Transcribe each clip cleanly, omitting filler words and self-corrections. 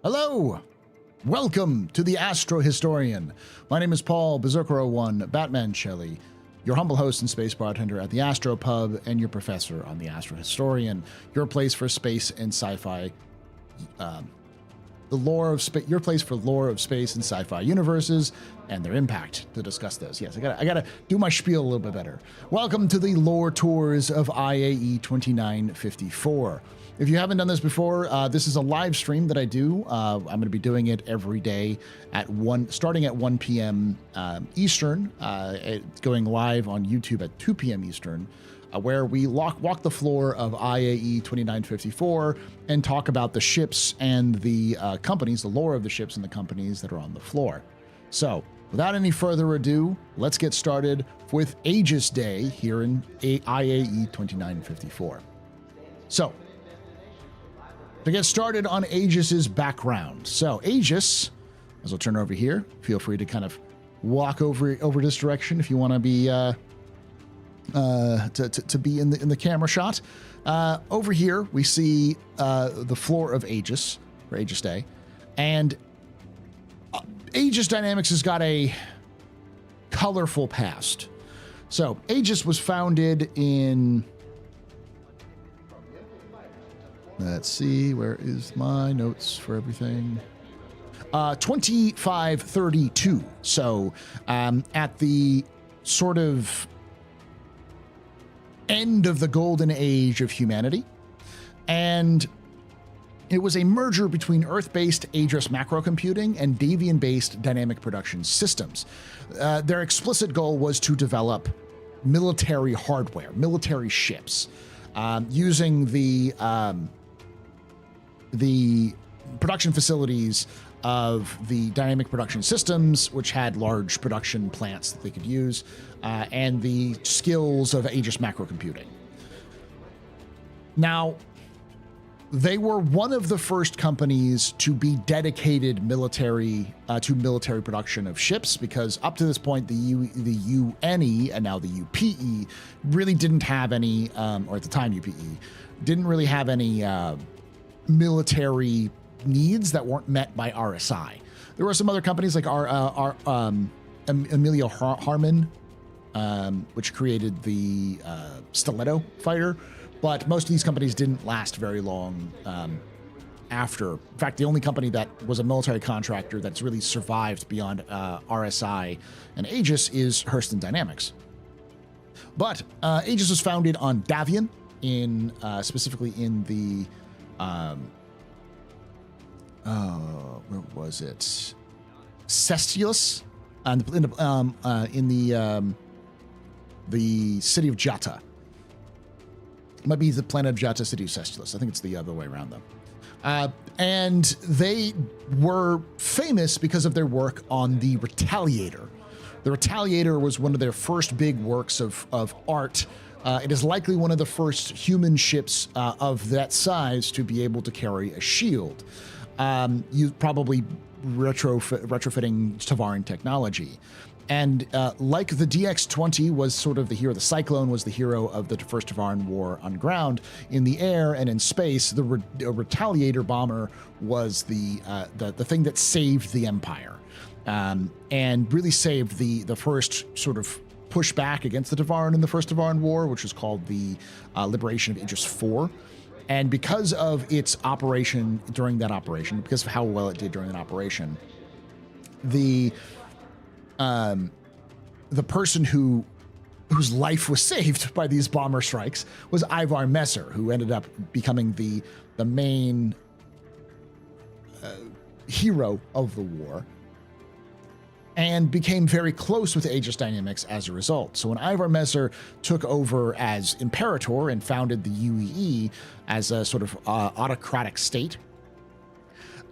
Hello! Welcome to the AstroHistorian. My name is Paul, Berserker01, Batman Shelley, your humble host and space bartender at the Astro Pub, and your professor on the AstroHistorian, your place for space and sci-fi, your place for lore of space and sci-fi universes and their impact to discuss those. Yes, I gotta do my spiel a little bit better. Welcome to the lore tours of IAE 2954. If you haven't done this before, this is a live stream that I do. I'm going to be doing it every day at starting at 1 p.m. Eastern, going live on YouTube at 2 p.m. Eastern, where we walk the floor of IAE 2954 and talk about the ships and the companies, the lore of the ships and the companies that are on the floor. So, without any further ado, let's get started with Aegis Day here in IAE 2954. So, to get started on Aegis's background. So Aegis, as I'll turn over here, feel free to kind of walk over this direction if you want to be to be in the camera shot. Over here we see the floor of Aegis for Aegis Day, and Aegis Dynamics has got a colorful past. So Aegis was founded in, let's see, where is my notes for everything? 2532. So at the sort of end of the golden age of humanity. And it was a merger between Earth-based Aegis macrocomputing and Davian-based dynamic production systems. Their explicit goal was to develop military hardware, military ships, using the production facilities of the dynamic production systems, which had large production plants that they could use, and the skills of Aegis macrocomputing. Now, they were one of the first companies to be dedicated to military production of ships, because up to this point, the UNE and now the UPE really didn't have any, or at the time UPE, didn't really have any military needs that weren't met by RSI. There were some other companies like Emilio Harman, which created the Stiletto fighter, but most of these companies didn't last very long after. In fact, the only company that was a military contractor that's really survived beyond RSI and Aegis is Hurston Dynamics. But Aegis was founded on Davian, specifically in the where was it? Cestius, in the city of Jata. It might be the planet of Jata, city of Cestius. I think it's the other way around, though. And they were famous because of their work on the Retaliator. The Retaliator was one of their first big works of art. It is likely one of the first human ships of that size to be able to carry a shield. You probably retrofitting Tavaran technology. And like the DX-20 was sort of the hero, the Cyclone was the hero of the first Tavaran war on ground. In the air and in space, the Retaliator bomber was the thing that saved the Empire, and really saved the first sort of push back against the Tavaran in the first Tavaran war, which was called the Liberation of Aegis 4. And because of its operation during that operation, because of how well it did during that operation, the person whose life was saved by these bomber strikes was Ivar Messer, who ended up becoming the main hero of the war, and became very close with Aegis Dynamics as a result. So when Ivar Messer took over as Imperator and founded the UEE as a sort of autocratic state,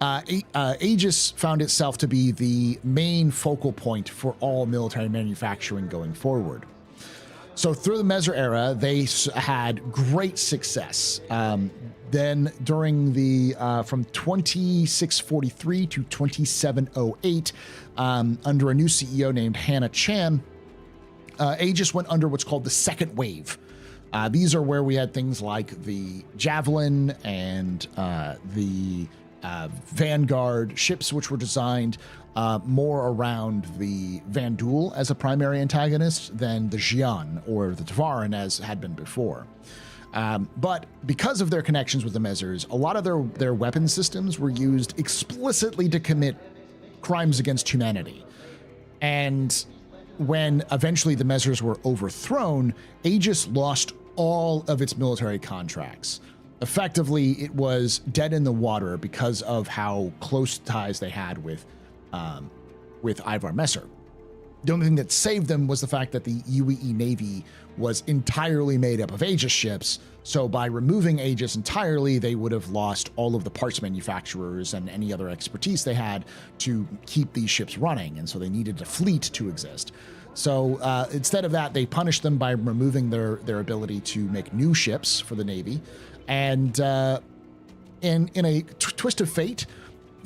Aegis found itself to be the main focal point for all military manufacturing going forward. So through the Messer era, they had great success. Then during the from 2643 to 2708, under a new CEO named Hannah Chan, Aegis went under what's called the second wave. These are where we had things like the Javelin and the vanguard ships, which were designed more around the Vandul as a primary antagonist than the Xi'an or the Tavaran as had been before. But because of their connections with the Mezzers, a lot of their weapon systems were used explicitly to commit crimes against humanity. And when eventually the Mezzers were overthrown, Aegis lost all of its military contracts. Effectively, it was dead in the water because of how close ties they had with Ivar Messer. The only thing that saved them was the fact that the UAE Navy was entirely made up of Aegis ships. So by removing Aegis entirely, they would have lost all of the parts manufacturers and any other expertise they had to keep these ships running. And so they needed a fleet to exist. So instead of that, they punished them by removing their ability to make new ships for the Navy. And in a twist of fate,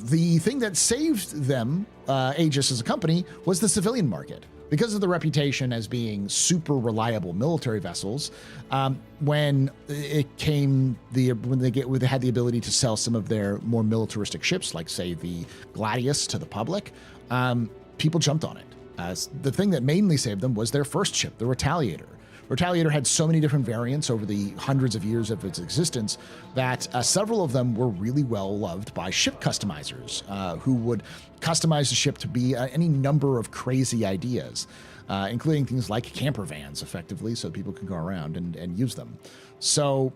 the thing that saved them, Aegis as a company, was the civilian market. Because of the reputation as being super reliable military vessels, when they had the ability to sell some of their more militaristic ships, like say the Gladius, to the public, people jumped on it. The thing that mainly saved them was their first ship, the Retaliator. Retaliator had so many different variants over the hundreds of years of its existence that several of them were really well loved by ship customizers who would customize the ship to be any number of crazy ideas, including things like camper vans, effectively, so people could go around and use them. So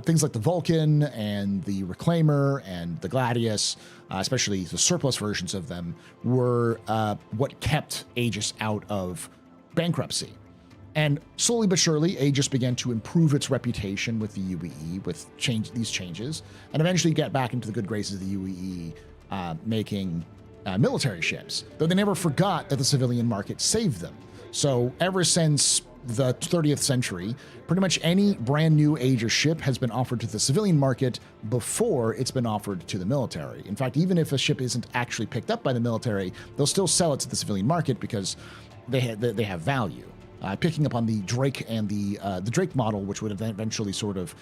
things like the Vulcan and the Reclaimer and the Gladius, especially the surplus versions of them, were what kept Aegis out of bankruptcy. And slowly but surely, Aegis began to improve its reputation with the UAE with these changes, and eventually get back into the good graces of the UAE, making military ships, though they never forgot that the civilian market saved them. So ever since the 30th century, pretty much any brand new Aegis ship has been offered to the civilian market before it's been offered to the military. In fact, even if a ship isn't actually picked up by the military, they'll still sell it to the civilian market because they have value. Picking up on the Drake and the Drake model, which would eventually sort of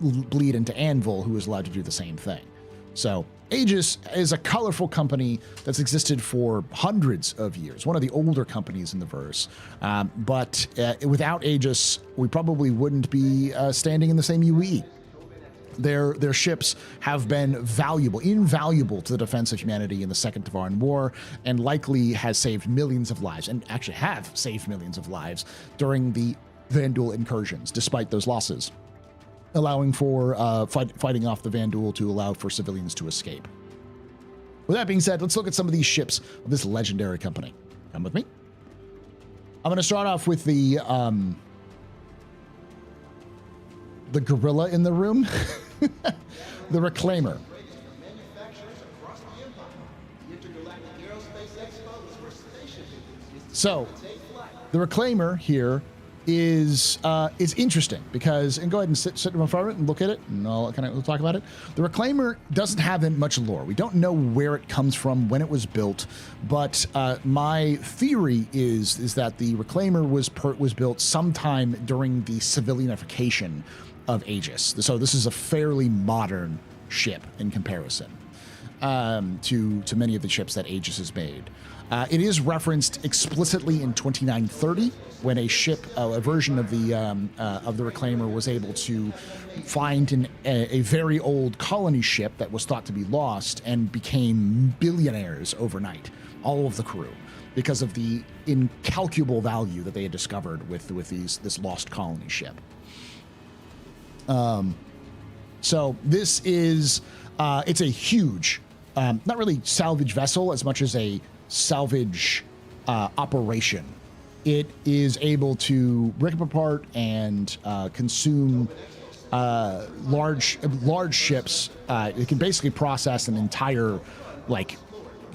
bleed into Anvil, who is allowed to do the same thing. So Aegis is a colorful company that's existed for hundreds of years, one of the older companies in the verse. But without Aegis, we probably wouldn't be standing in the same UAE. Their ships have been invaluable to the defense of humanity in the Second Tavaran War, and likely has saved millions of lives, and actually have saved millions of lives during the Vandul incursions, despite those losses, allowing for fighting off the Vandul to allow for civilians to escape. With that being said, let's look at some of these ships of this legendary company. Come with me. I'm going to start off with the gorilla in the room. The Reclaimer. So, the Reclaimer here is interesting because, and go ahead and sit in front of it and look at it, and we'll talk about it. The Reclaimer doesn't have that much lore. We don't know where it comes from, when it was built, but my theory is that the Reclaimer was built sometime during the civilianification of Aegis. So this is a fairly modern ship in comparison to many of the ships that Aegis has made. It is referenced explicitly in 2930 when a ship, a version of the Reclaimer, was able to find a very old colony ship that was thought to be lost and became billionaires overnight, all of the crew, because of the incalculable value that they had discovered with this lost colony ship. So this is, it's a huge, not really salvage vessel as much as a salvage operation. It is able to rip apart and consume large ships. It can basically process an entire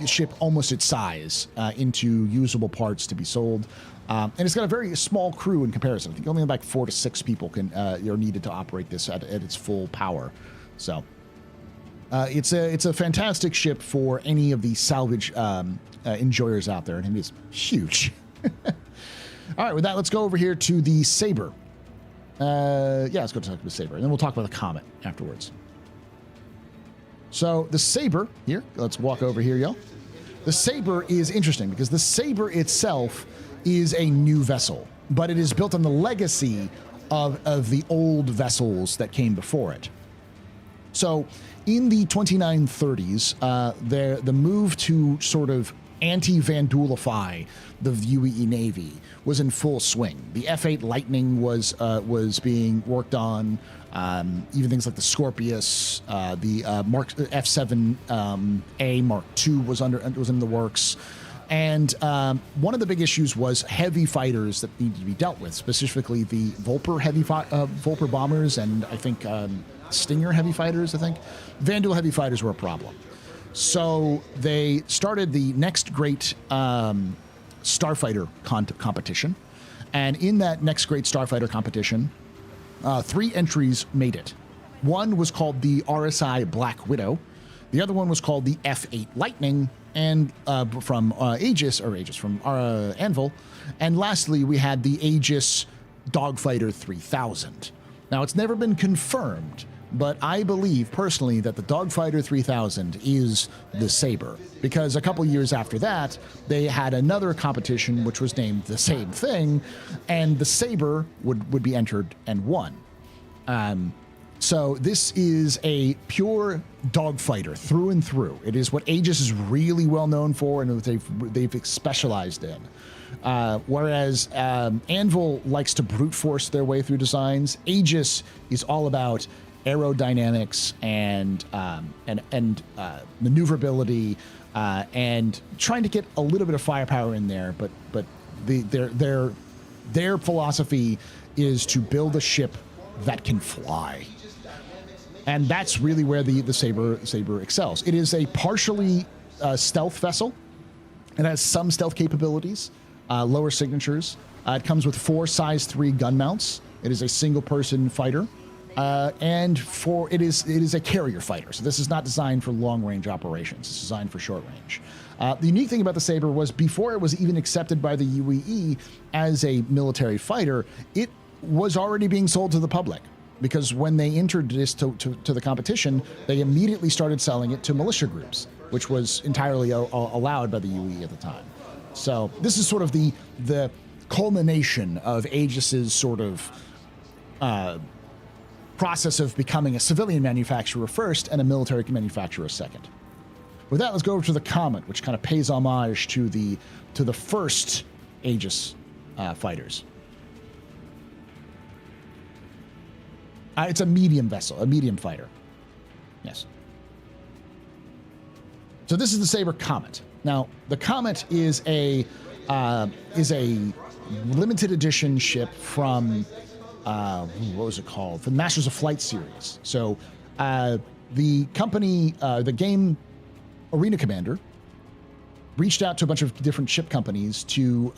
ship almost its size into usable parts to be sold. And it's got a very small crew in comparison. I think only like 4 to 6 people are needed to operate this at its full power. So it's a fantastic ship for any of the salvage enjoyers out there, and it's huge. All right, with that, let's go over here to the Saber. Let's go talk about the Saber, and then we'll talk about the Comet afterwards. So the Saber here, let's walk over here, y'all. The Saber is interesting because the Saber itself is a new vessel, but it is built on the legacy of the old vessels that came before it. So in the 2930s, the move to sort of anti-Vandulify the UEE Navy was in full swing. The F8 Lightning was being worked on. Even things like the Scorpius, the F7A Mark II was in the works. And one of the big issues was heavy fighters that need to be dealt with, specifically the Volper bombers and I think Stinger heavy fighters. I think Vandal heavy fighters were a problem. So they started the next great starfighter competition, and in that next great starfighter competition, 3 entries made it. One was called the RSI Black Widow. The other one was called the F8 Lightning, and from Aegis from Anvil. And lastly, we had the Aegis Dogfighter 3000. Now, it's never been confirmed, but I believe personally that the Dogfighter 3000 is the Saber, because a couple years after that, they had another competition which was named the same thing, and the Saber would be entered and won. So this is a pure dogfighter through and through. It is what Aegis is really well known for and what they've specialized in. Whereas Anvil likes to brute force their way through designs, Aegis is all about aerodynamics and maneuverability and trying to get a little bit of firepower in there. But their philosophy is to build a ship that can fly. And that's really where the Saber excels. It is a partially stealth vessel. It has some stealth capabilities, lower signatures. It comes with 4 size 3 gun mounts. It is a single-person fighter, and it is a carrier fighter. So this is not designed for long-range operations. It's designed for short range. The unique thing about the Saber was before it was even accepted by the UEE as a military fighter, it was already being sold to the public. Because when they entered this to the competition, they immediately started selling it to militia groups, which was entirely allowed by the UE at the time. So this is sort of the culmination of Aegis's sort of process of becoming a civilian manufacturer first and a military manufacturer second. With that, let's go over to the Comet, which kind of pays homage to the first Aegis fighters. It's a medium vessel, a medium fighter. Yes. So this is the Saber Comet. Now, the Comet is a limited edition ship from what was it called? From the Masters of Flight series. So the company, the game Arena Commander, reached out to a bunch of different ship companies to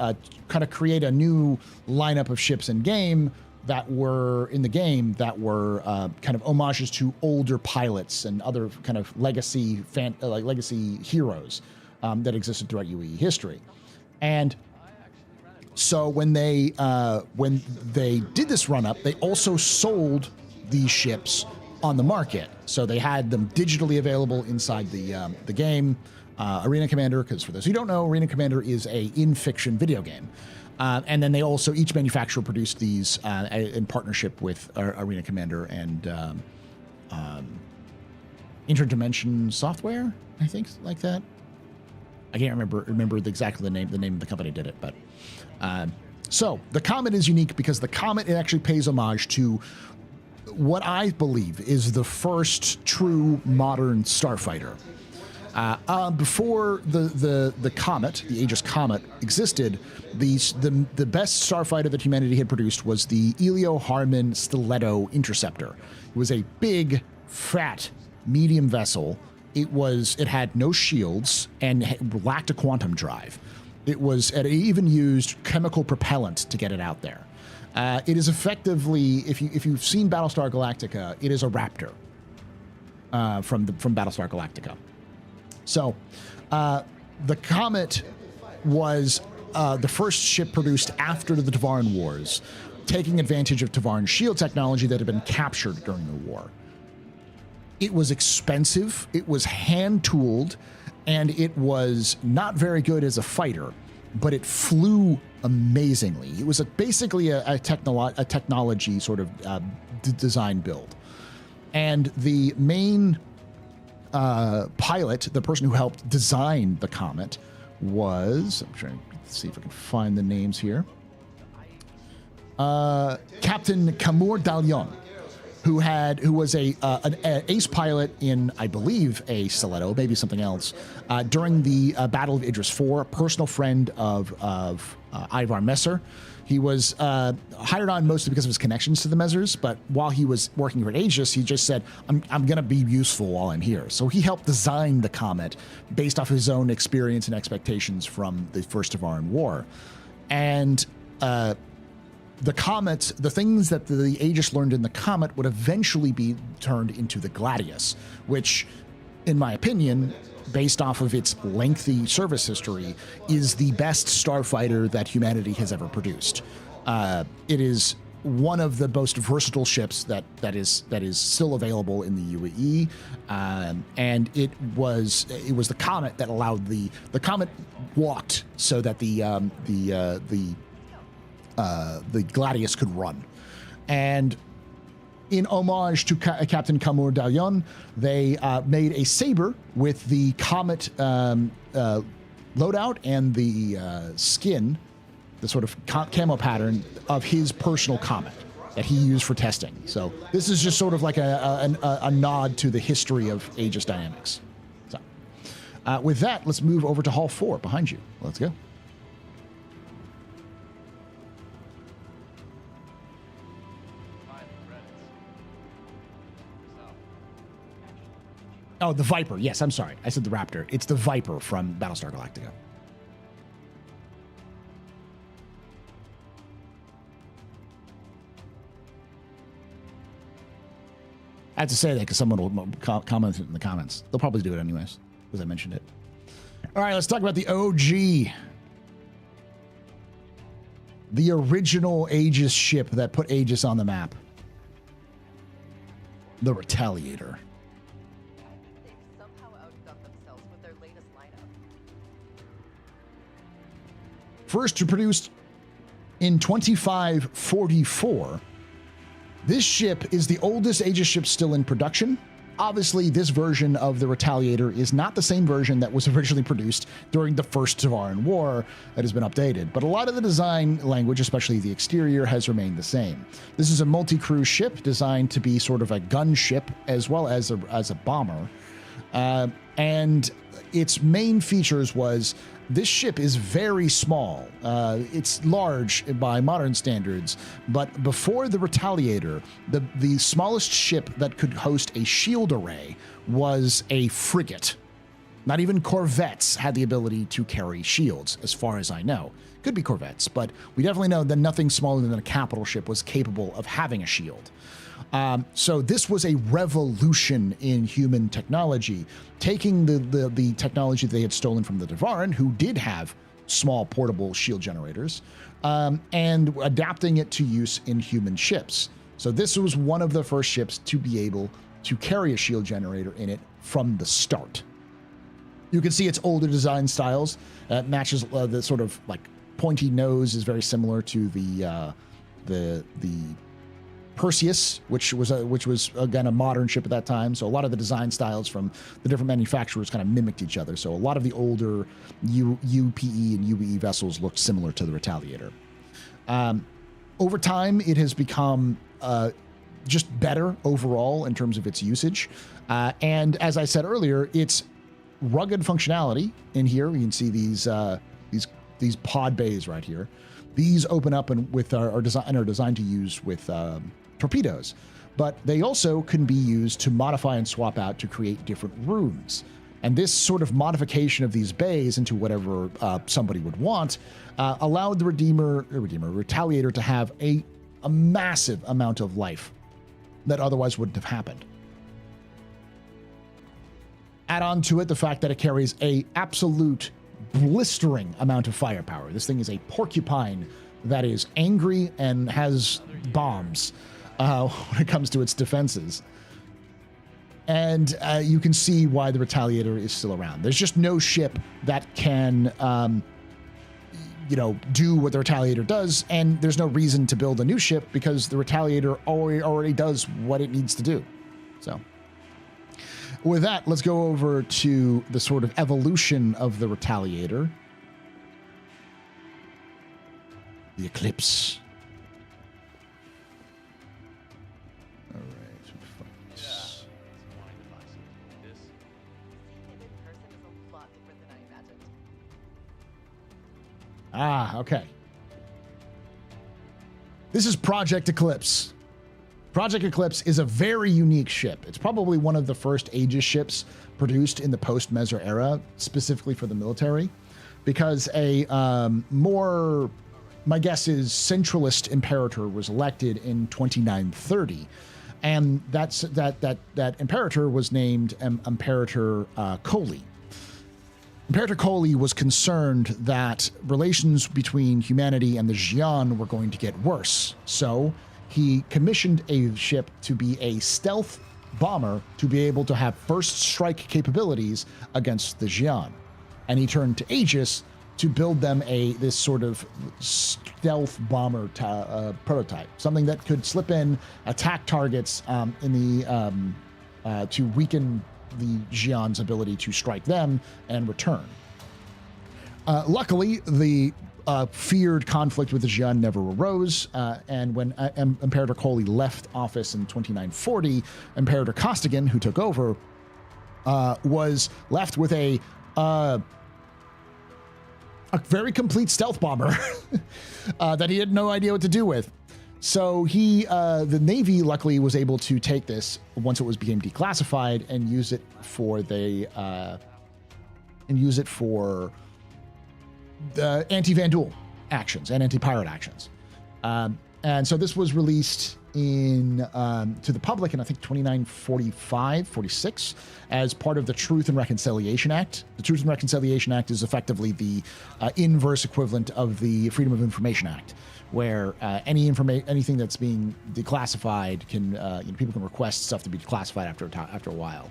kind of create a new lineup of ships in game that were kind of homages to older pilots and other kind of legacy heroes that existed throughout UEE history. And so when they did this run-up, they also sold these ships on the market. So they had them digitally available inside the game. Arena Commander, because for those who don't know, Arena Commander is a in-fiction video game. And then they also, each manufacturer produced these in partnership with Arena Commander and Interdimension Software, I think, like that. I can't remember exactly the name of the company did it, but so the Comet is unique because the Comet, it actually pays homage to what I believe is the first true modern starfighter. Before the Comet, the Aegis Comet, existed, the best starfighter that humanity had produced was the Elio Harmon Stiletto Interceptor. It was a big, fat, medium vessel. It had no shields and lacked a quantum drive. It even used chemical propellant to get it out there. It is effectively, if you've seen Battlestar Galactica, it is a Raptor from Battlestar Galactica. So, the Comet was the first ship produced after the Tavaran Wars, taking advantage of Tavaran shield technology that had been captured during the war. It was expensive, it was hand-tooled, and it was not very good as a fighter, but it flew amazingly. It was basically a technology sort of design build. And the main pilot, the person who helped design the Comet, was, I'm trying to see if I can find the names here, Captain Kamur Dalyon, who was an ace pilot in, I believe, a Stiletto, maybe something else, during the Battle of Idris IV, a personal friend of Ivar Messer. He was hired on mostly because of his connections to the Messers, but while he was working for Aegis, he just said, I'm going to be useful while I'm here. So he helped design the Comet based off his own experience and expectations from the First Tevaran War. And the Comet, the things that the Aegis learned in the Comet would eventually be turned into the Gladius, which, in my opinion, based off of its lengthy service history, is the best starfighter that humanity has ever produced. It is one of the most versatile ships that is still available in the UAE, and it was the Comet that allowed the Comet walked so that the Gladius could run. And in homage to Captain Kamur Dalyon, they made a saber with the Comet loadout and the skin, the sort of camo pattern of his personal Comet that he used for testing. So this is just sort of like a nod to the history of Aegis Dynamics. So with that, let's move over to Hall 4 behind you. Let's go. Oh, the Viper. Yes, I'm sorry. I said the Raptor. It's the Viper from Battlestar Galactica. I had to say that because someone will comment it in the comments. They'll probably do it anyways, because I mentioned it. All right, let's talk about the OG. The original Aegis ship that put Aegis on the map. The Retaliator. First produced in 2544, this ship is the oldest Aegis ship still in production. Obviously, this version of the Retaliator is not the same version that was originally produced during the First Tevaran War that has been updated, but a lot of the design language, especially the exterior, has remained the same. This is a multi-crew ship designed to be sort of a gunship as well as a bomber. And its main features was this ship is very small. It's large by modern standards, but before the Retaliator, the smallest ship that could host a shield array was a frigate. Not even corvettes had the ability to carry shields, as far as I know. Could be corvettes, but we definitely know that nothing smaller than a capital ship was capable of having a shield. So this was a revolution in human technology, taking the technology they had stolen from the Tevaran, who did have small portable shield generators, and adapting it to use in human ships. So this was one of the first ships to be able to carry a shield generator in it from the start. You can see its older design styles. Matches the sort of like pointy nose is very similar to the Perseus, which was again a modern ship at that time. So a lot of the design styles from the different manufacturers kind of mimicked each other. So a lot of the older UPE and UBE vessels looked similar to the Retaliator. Over time, it has become just better overall in terms of its usage. And as I said earlier, its rugged functionality in here. We can see these pod bays right here. These open up and are designed to use with torpedoes, but they also can be used to modify and swap out to create different rooms. And this sort of modification of these bays into whatever somebody would want allowed the Retaliator to have a massive amount of life that otherwise wouldn't have happened. Add on to it the fact that it carries a absolute blistering amount of firepower. This thing is a porcupine that is angry and has bombs when it comes to its defenses. And you can see why the Retaliator is still around. There's just no ship that can, do what the Retaliator does, and there's no reason to build a new ship because the Retaliator already does what it needs to do. So, with that, let's go over to the sort of evolution of the Retaliator. The Eclipse. All right. Ah, okay. This is Project Eclipse. Project Eclipse is a very unique ship. It's probably one of the first Aegis ships produced in the post-Mezzer era, specifically for the military, because a my guess is, centralist imperator was elected in 2930, and that imperator was named Imperator Coley. Imperator Coley was concerned that relations between humanity and the Xi'an were going to get worse, so he commissioned a ship to be a stealth bomber to be able to have first strike capabilities against the Xi'an. And he turned to Aegis to build them this sort of stealth bomber prototype, something that could slip in, attack targets to weaken the Xi'an's ability to strike them and return. Luckily, the feared conflict with the Xi'an never arose, and when Imperator Coley left office in 2940, Imperator Costigan, who took over, was left with a very complete stealth bomber that he had no idea what to do with. So the Navy luckily was able to take this once it became declassified and use it for the anti-Vandal actions and anti-pirate actions. And so this was released to the public in, I think, 46 as part of the Truth and Reconciliation Act. The Truth and Reconciliation Act is effectively the inverse equivalent of the Freedom of Information Act, where anything that's being declassified people can request stuff to be declassified after a while.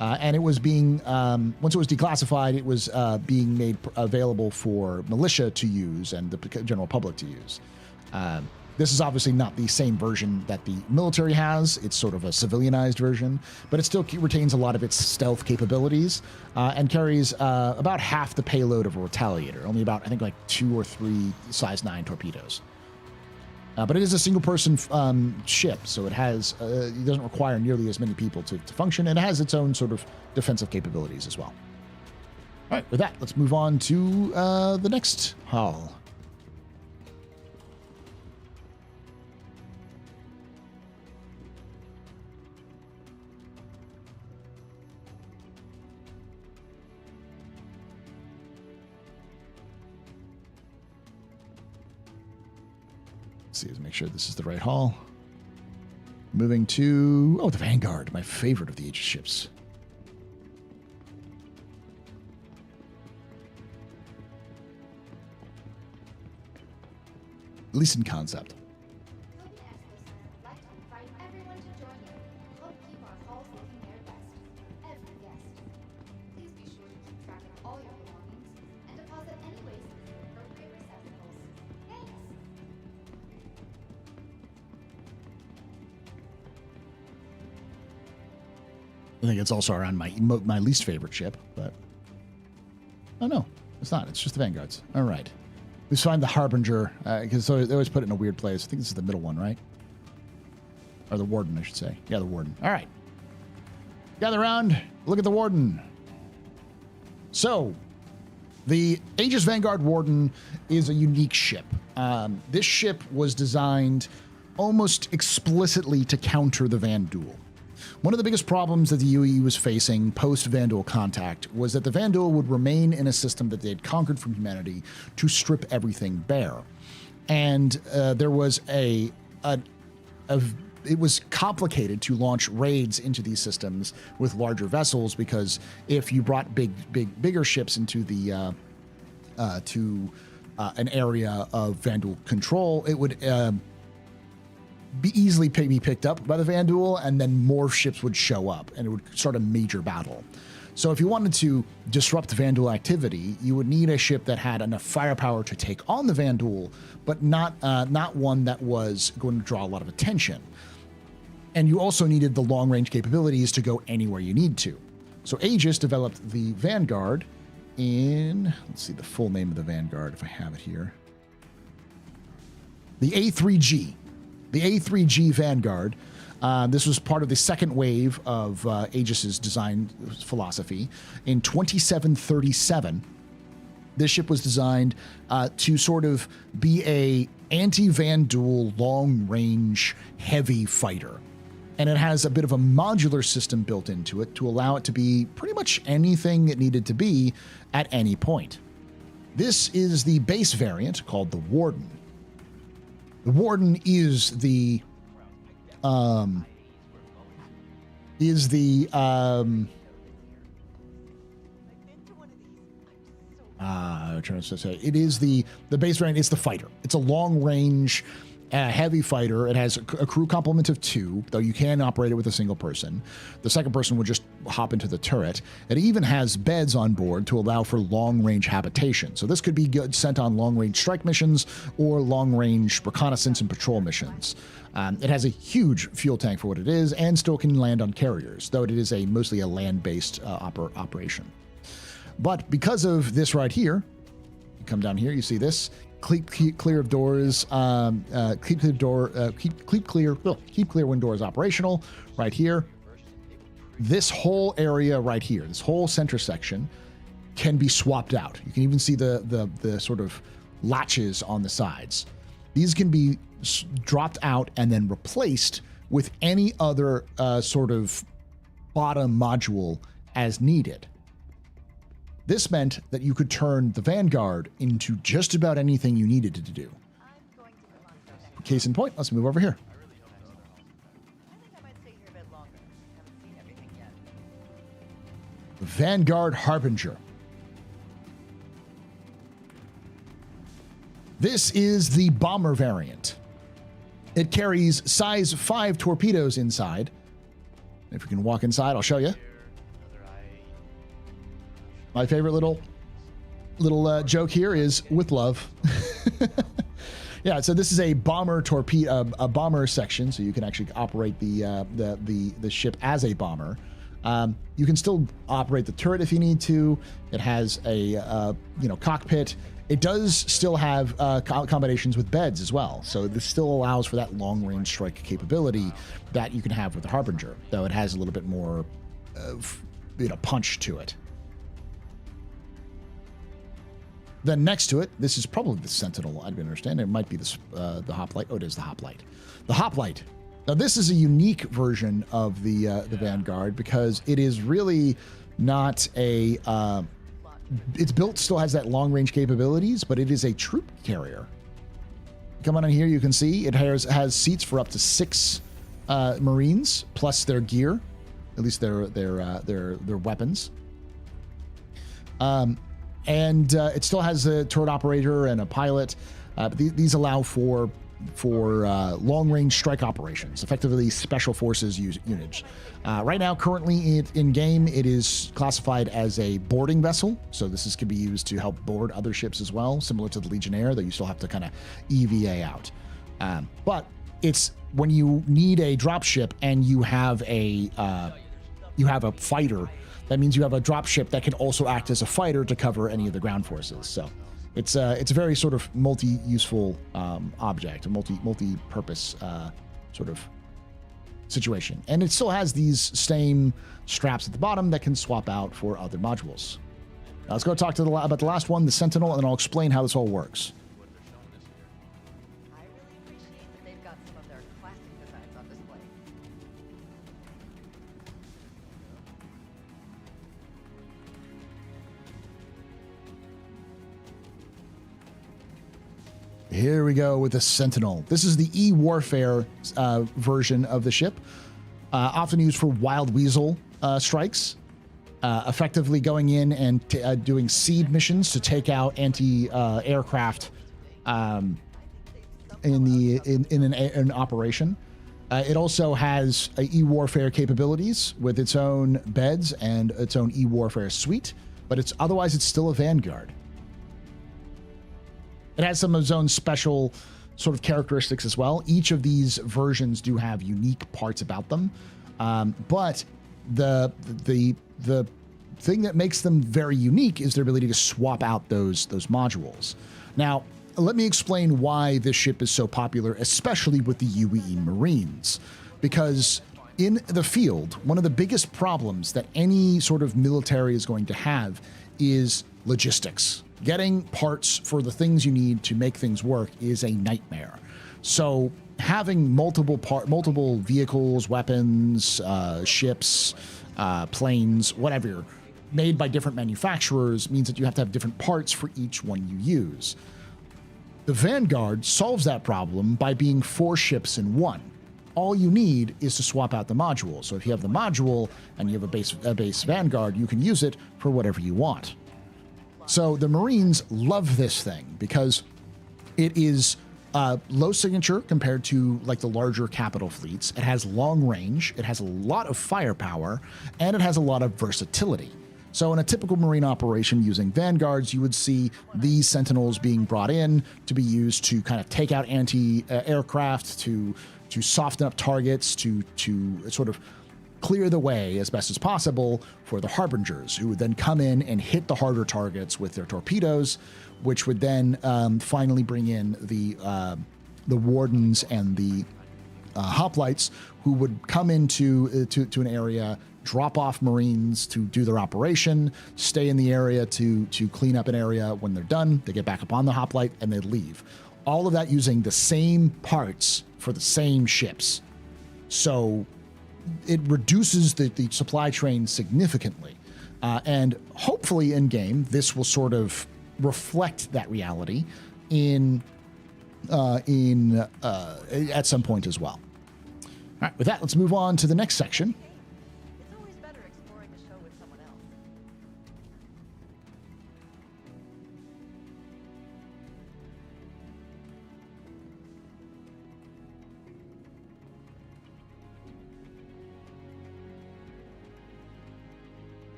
And it was being once it was declassified, it was being made available for militia to use and the general public to use. This is obviously not the same version that the military has. It's sort of a civilianized version, but it still retains a lot of its stealth capabilities and carries about half the payload of a Retaliator, only about, I think, like 2 or 3 size 9 torpedoes. But it is a single-person ship, so it doesn't require nearly as many people to function, and it has its own sort of defensive capabilities as well. All right, with that, let's move on to the next hull. See, let's make sure this is the right hull. Moving to the Vanguard, my favorite of the Aegis ships. At least in concept. I think it's also around my least favorite ship, but oh no, it's not. It's just the Vanguards. All right, let's find the Harbinger because they always put it in a weird place. I think this is the middle one, right? Or the Warden, I should say. Yeah, the Warden. All right, gather around. Look at the Warden. So, the Aegis Vanguard Warden is a unique ship. This ship was designed almost explicitly to counter the Vandal. One of the biggest problems that the UAE was facing post-Vandal contact was that the Vandal would remain in a system that they had conquered from humanity to strip everything bare. And there was it was complicated to launch raids into these systems with larger vessels, because if you brought bigger ships into the an area of Vandal control, it would be easily be picked up by the Vanduul, and then more ships would show up, and it would start a major battle. So if you wanted to disrupt Vanduul activity, you would need a ship that had enough firepower to take on the Vanduul, but not one that was going to draw a lot of attention. And you also needed the long-range capabilities to go anywhere you need to. So Aegis developed the Vanguard in, let's see the full name of the Vanguard if I have it here. The A3G. The A3G Vanguard. This was part of the second wave of Aegis's design philosophy. In 2737, this ship was designed to sort of be a anti-Vanduul long-range heavy fighter. And it has a bit of a modular system built into it to allow it to be pretty much anything it needed to be at any point. This is the base variant called the Warden. The Warden is the I'm trying to say it is the base variant. It's the fighter. It's a long range heavy fighter. It has a crew complement of 2, though you can operate it with a single person. The second person would just hop into the turret. It even has beds on board to allow for long-range habitation. So this could be sent on long-range strike missions or long-range reconnaissance and patrol missions. It has a huge fuel tank for what it is, and still can land on carriers, though it is mostly a land-based operation. But because of this right here, you come down here, you see this. Keep clear of doors. Keep clear when doors operational. Right here, this whole area right here, this whole center section, can be swapped out. You can even see the sort of latches on the sides. These can be dropped out and then replaced with any other sort of bottom module as needed. This meant that you could turn the Vanguard into just about anything you needed it to do. Case in point, let's move over here. The Vanguard Harbinger. This is the bomber variant. It carries size 5 torpedoes inside. If we can walk inside, I'll show you. My favorite little joke here is with love. Yeah, so this is a bomber torpedo, a bomber section, so you can actually operate the ship as a bomber. You can still operate the turret if you need to. It has a cockpit. It does still have combinations with beds as well, so this still allows for that long-range strike capability that you can have with the Harbinger, though it has a little bit more punch to it. Then next to it, this is probably the Sentinel. I don't understand. It might be the Hoplite. Oh, it is the Hoplite. The Hoplite. Now, this is a unique version of the Vanguard because it is really not a. It's built still has that long range capabilities, but it is a troop carrier. Come on in here, you can see it has seats for up to 6 Marines plus their gear, at least their weapons. And it still has a turret operator and a pilot. But these allow for long-range strike operations, effectively special forces units. Right now, currently in-game, it is classified as a boarding vessel. So this can be used to help board other ships as well, similar to the Legionnaire, though you still have to kind of EVA out. But it's when you need a dropship and you have a fighter. That means you have a dropship that can also act as a fighter to cover any of the ground forces. So it's a very sort of multi-useful object, a multi-purpose sort of situation. And it still has these same straps at the bottom that can swap out for other modules. Now let's go talk about the last one, the Sentinel, and then I'll explain how this all works. Here we go with the Sentinel. This is the E-Warfare version of the ship, often used for wild weasel strikes, effectively going in and doing seed missions to take out anti-aircraft in an operation. It also has e-warfare capabilities with its own beds and its own e-warfare suite, but otherwise it's still a Vanguard. It has some of its own special sort of characteristics as well. Each of these versions do have unique parts about them, but the thing that makes them very unique is their ability to swap out those modules. Now, let me explain why this ship is so popular, especially with the UAE Marines, because in the field, one of the biggest problems that any sort of military is going to have is logistics. Getting parts for the things you need to make things work is a nightmare. So having multiple vehicles, weapons, ships, planes, whatever, made by different manufacturers means that you have to have different parts for each one you use. The Vanguard solves that problem by being 4 ships in one. All you need is to swap out the module. So if you have the module and you have a base Vanguard, you can use it for whatever you want. So the Marines love this thing because it is low signature compared to like the larger capital fleets. It has long range, it has a lot of firepower, and it has a lot of versatility. So in a typical Marine operation using Vanguards, you would see these Sentinels being brought in to be used to kind of take out anti-aircraft, to soften up targets, to sort of clear the way as best as possible for the Harbingers, who would then come in and hit the harder targets with their torpedoes, which would then finally bring in the Wardens and the Hoplites, who would come into to an area, drop off Marines to do their operation, stay in the area to clean up an area. When they're done, they get back up on the Hoplite and they leave. All of that using the same parts for the same ships. So it reduces the supply chain significantly. And hopefully in game, this will sort of reflect that reality at some point as well. All right, with that, let's move on to the next section. It's always better exploring the show with someone else.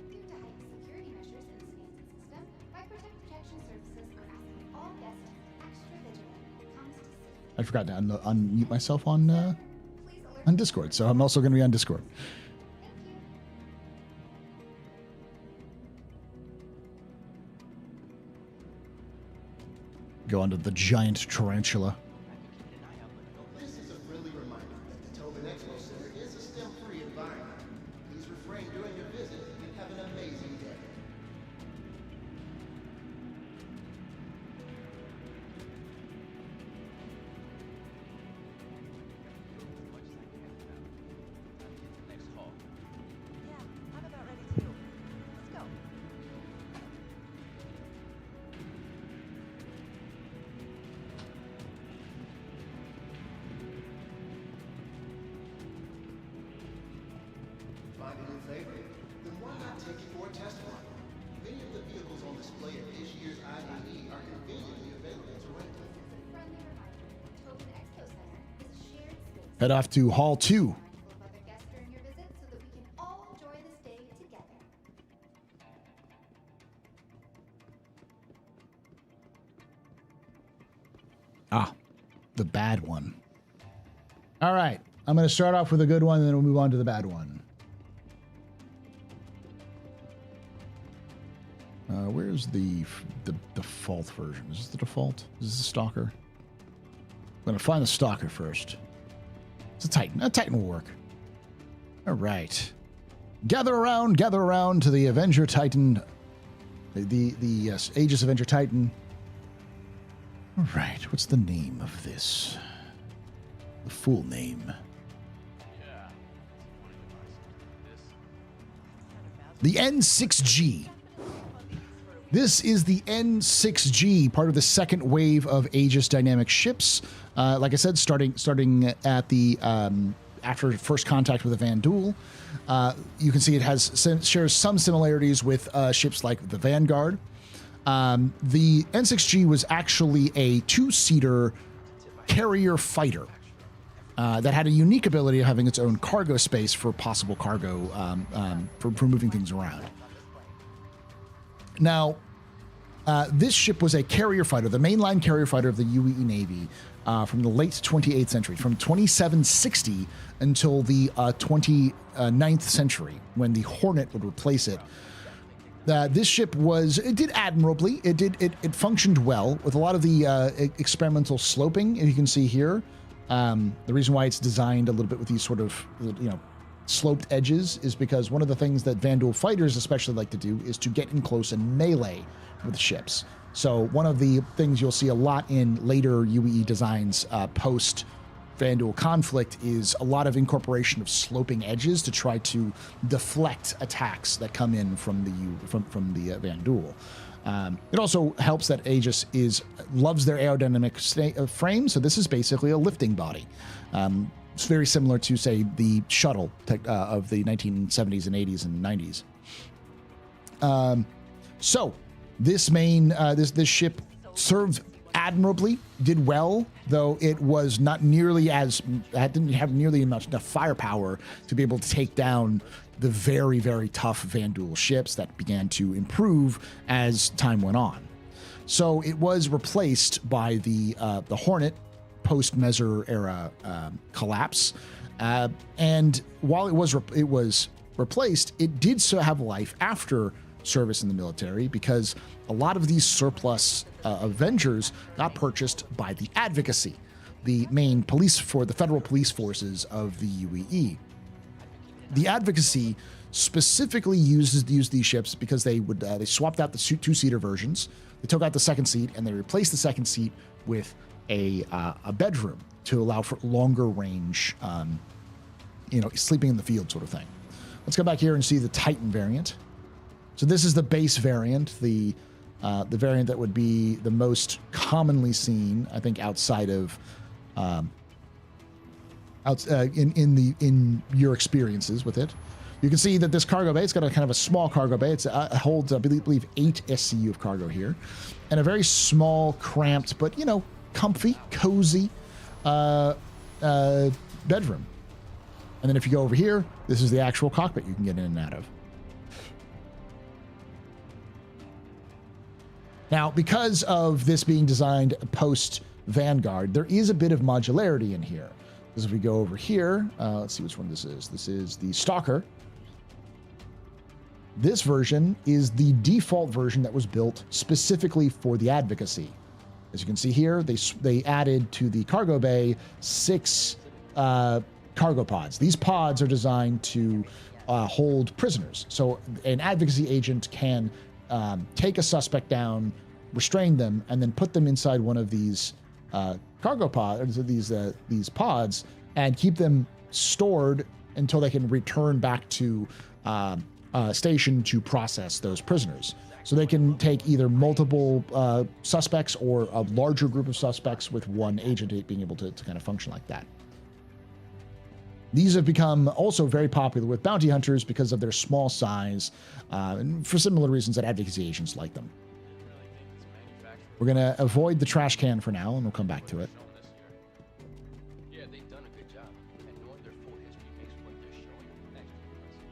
Due to heightened security measures in the Scanson system, Microtech Protection Services are asking all guests to be extra vigilant when it comes to safety. I forgot to unmute myself on Please alert Discord, so I'm also going to be on Discord. Thank you. Go onto the giant tarantula. This is a friendly reminder that the Tobin Expo Center is a STEM-free environment. Please refrain during your visit and have an amazing day. Yeah, I'm about ready too. Let's go. Find a new favorite? Then why not take it for a test run? Many of the vehicles on display at this year's IAE are conveniently available to rent. This is a friendly reminder that Tobin Expo Center is a shared space. Head off to Hall 2. Mindful of other guests during your visit so that we can all enjoy this day together. Ah, the bad one. All right, I'm going to start off with a good one, and then we'll move on to the bad one. Where's the default version? Is this the default? Is this the Stalker? I'm going to find the Stalker first. It's a Titan. A Titan will work. All right. Gather around to the Avenger Titan. The Aegis Avenger Titan. All right, what's the name of this? The full name. The N6G. This is the N6G, part of the second wave of Aegis dynamic ships. Like I said, starting at the after first contact with the Vanduul, you can see it shares some similarities with ships like the Vanguard. The N6G was actually a 2-seater carrier fighter. that had a unique ability of having its own cargo space for possible cargo for moving things around. Now, this ship was a carrier fighter, the mainline carrier fighter of the UAE Navy from the late 28th century, from 2760 until the 29th century, when the Hornet would replace it. This ship it did admirably. It functioned well with a lot of the experimental sloping, as you can see here. The reason why it's designed a little bit with these sort of, sloped edges is because one of the things that Vanduul fighters especially like to do is to get in close and melee with ships. So one of the things you'll see a lot in later UE designs post Vanduul conflict is a lot of incorporation of sloping edges to try to deflect attacks that come in from the Vanduul. It also helps that Aegis loves their aerodynamic frame, so this is basically a lifting body. It's very similar to, say, the shuttle of the 1970s and 80s and 90s. So this this ship served admirably, did well, though it was not nearly didn't have nearly enough firepower to be able to take down the very, very tough Vanduul ships that began to improve as time went on. So it was replaced by the Hornet post-Mezzer era collapse, and while it was replaced, it did so have life after service in the military, because a lot of these surplus Avengers got purchased by the Advocacy, the main the federal police forces of the UAE. The Advocacy specifically used these ships because they swapped out the two-seater versions. They took out the second seat and they replaced the second seat with a bedroom to allow for longer range, sleeping in the field sort of thing. Let's go back here and see the Titan variant. So this is the base variant, the variant that would be the most commonly seen, I think, outside of in your experiences with it. You can see that this cargo bay, it's got a kind of a small cargo bay. It holds, I believe, 8 SCU of cargo here, and a very small, cramped, but comfy, cozy bedroom. And then if you go over here, this is the actual cockpit you can get in and out of. Now, because of this being designed post Vanguard, there is a bit of modularity in here. Because if we go over here, let's see which one this is. This is the Stalker. This version is the default version that was built specifically for the Advocacy. As you can see here, they added to the cargo bay 6 cargo pods. These pods are designed to hold prisoners. So an Advocacy agent can take a suspect down, restrain them, and then put them inside one of these cargo pods, these pods, and keep them stored until they can return back to station to process those prisoners. So they can take either multiple suspects or a larger group of suspects with one agent being able to kind of function like that. These have become also very popular with bounty hunters because of their small size, and for similar reasons that Advocacy agents like them. We're going to avoid the trash can for now, and we'll come back to it. Yeah, they've done a good job, and knowing their full history makes what they're showing extra impressive.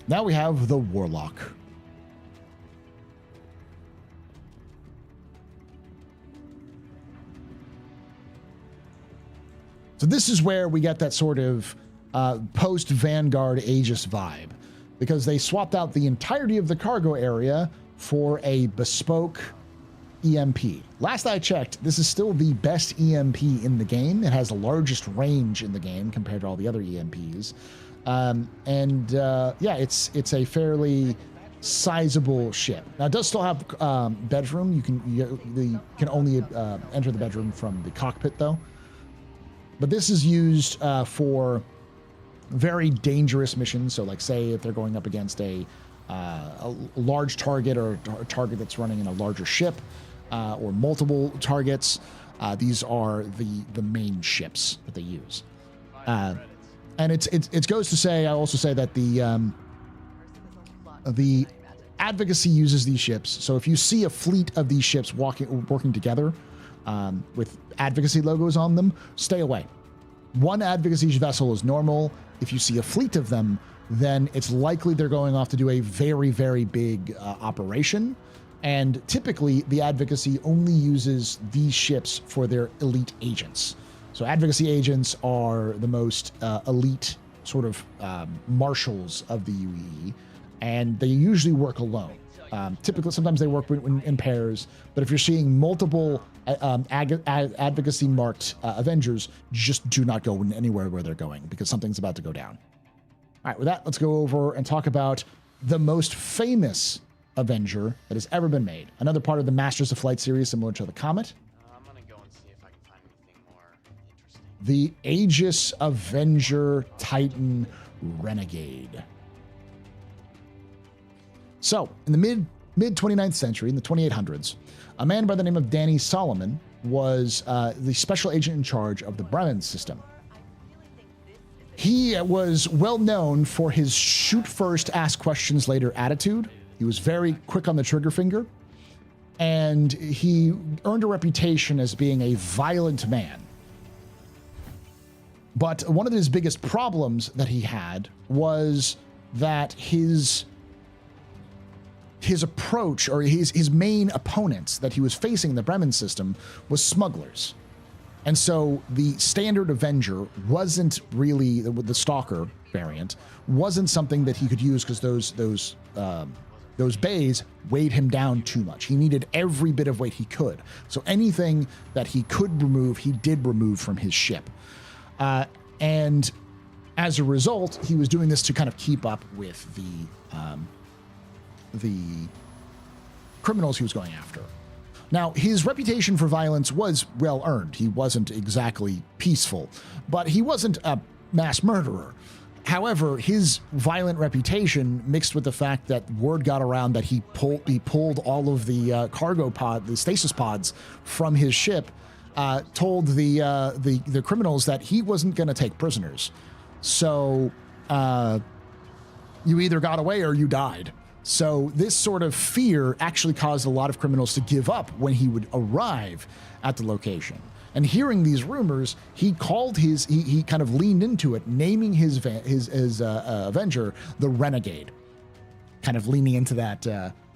Now we have the Warlock. So this is where we get that sort of post-Vanguard Aegis vibe, because they swapped out the entirety of the cargo area for a bespoke EMP. Last I checked, this is still the best EMP in the game. It has the largest range in the game compared to all the other EMPs. Yeah, it's a fairly sizable ship. Now, it does still have bedroom. You can only enter the bedroom from the cockpit, though. But this is used for very dangerous missions. So, like, say if they're going up against a large target or a target that's running in a larger ship, or multiple targets, these are the main ships that they use. And it goes to say, I also say that the Advocacy uses these ships. So if you see a fleet of these ships working together with Advocacy logos on them, stay away. One Advocacy vessel is normal. If you see a fleet of them, then it's likely they're going off to do a very, very big operation. And typically, the Advocacy only uses these ships for their elite agents. So Advocacy agents are the most elite sort of marshals of the UAE, and they usually work alone. Typically, sometimes they work in pairs, but if you're seeing multiple Advocacy-marked Avengers, just do not go anywhere where they're going, because something's about to go down. All right, with that, let's go over and talk about the most famous Avenger that has ever been made. Another part of the Masters of Flight series, similar to the Comet. I'm gonna go and see if I can find anything more interesting. The Aegis Avenger Titan Renegade. So, in the mid 29th century, in the 2800s, a man by the name of Danny Solomon was the special agent in charge of the Bremen system. He was well known for his shoot first, ask questions later attitude. He was very quick on the trigger finger, and he earned a reputation as being a violent man. But one of his biggest problems that he had was that his approach, or his main opponents that he was facing in the Bremen system, was smugglers. And so the standard Avenger wasn't really, the Stalker variant, wasn't something that he could use because those bays weighed him down too much. He needed every bit of weight he could. So anything that he could remove, he did remove from his ship. And as a result, he was doing this to kind of keep up with the criminals he was going after. Now, his reputation for violence was well earned. He wasn't exactly peaceful, but he wasn't a mass murderer. However, his violent reputation, mixed with the fact that word got around that he pulled all of the cargo pod, the stasis pods from his ship, told the criminals that he wasn't going to take prisoners. So you either got away or you died. So this sort of fear actually caused a lot of criminals to give up when he would arrive at the location. And hearing these rumors, he called he kind of leaned into it, naming his Avenger the Renegade, kind of leaning into that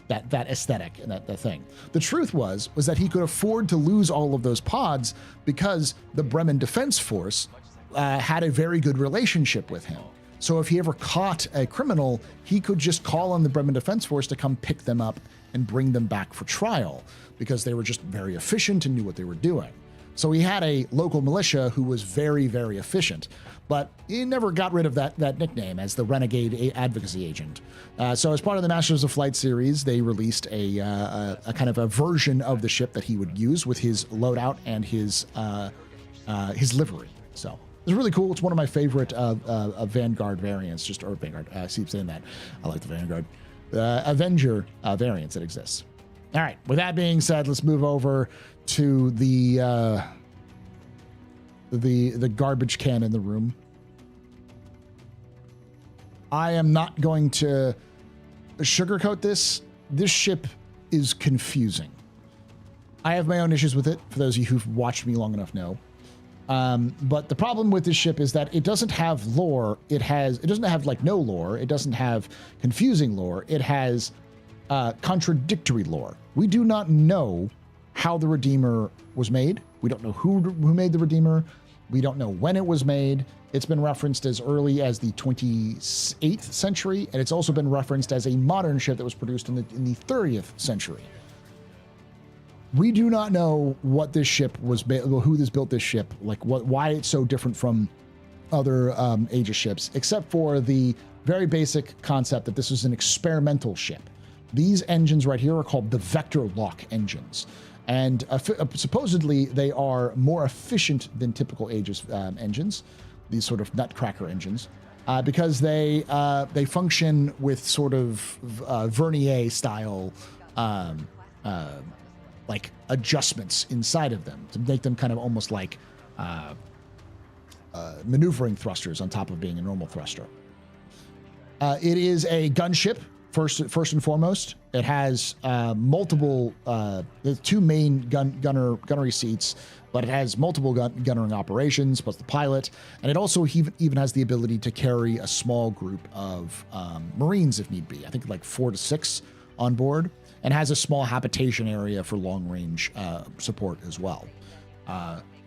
aesthetic and that thing. The truth was that he could afford to lose all of those pods because the Bremen Defense Force had a very good relationship with him. So if he ever caught a criminal, he could just call on the Bremen Defense Force to come pick them up and bring them back for trial, because they were just very efficient and knew what they were doing. So he had a local militia who was very, very efficient, but he never got rid of that nickname as the Renegade Advocacy Agent. So as part of the Masters of Flight series, they released a kind of a version of the ship that he would use with his loadout and his livery. So it's really cool. It's one of my favorite Vanguard variants, Vanguard. I keep saying that. I like the Vanguard. Avenger variants that exists. All right. With that being said, let's move over to the garbage can in the room. I am not going to sugarcoat this. This ship is confusing. I have my own issues with it. For those of you who've watched me long enough know. But the problem with this ship is that it doesn't have lore. It doesn't have like no lore. It doesn't have confusing lore. It has contradictory lore. We do not know how the Redeemer was made. We don't know who made the Redeemer. We don't know when it was made. It's been referenced as early as the 28th century, and it's also been referenced as a modern ship that was produced in the 30th century. We do not know what this ship was, who built this ship, why it's so different from other Aegis ships, except for the very basic concept that this is an experimental ship. These engines right here are called the vector lock engines. And supposedly they are more efficient than typical Aegis engines, these sort of nutcracker engines, because they function with sort of Vernier style like adjustments inside of them to make them kind of almost like maneuvering thrusters on top of being a normal thruster. It is a gunship. First and foremost, it has multiple, the two main gunnery seats, but it has multiple gunnering operations, plus the pilot, and it also even has the ability to carry a small group of Marines if need be. I think like 4 to 6 on board, and has a small habitation area for long range support as well.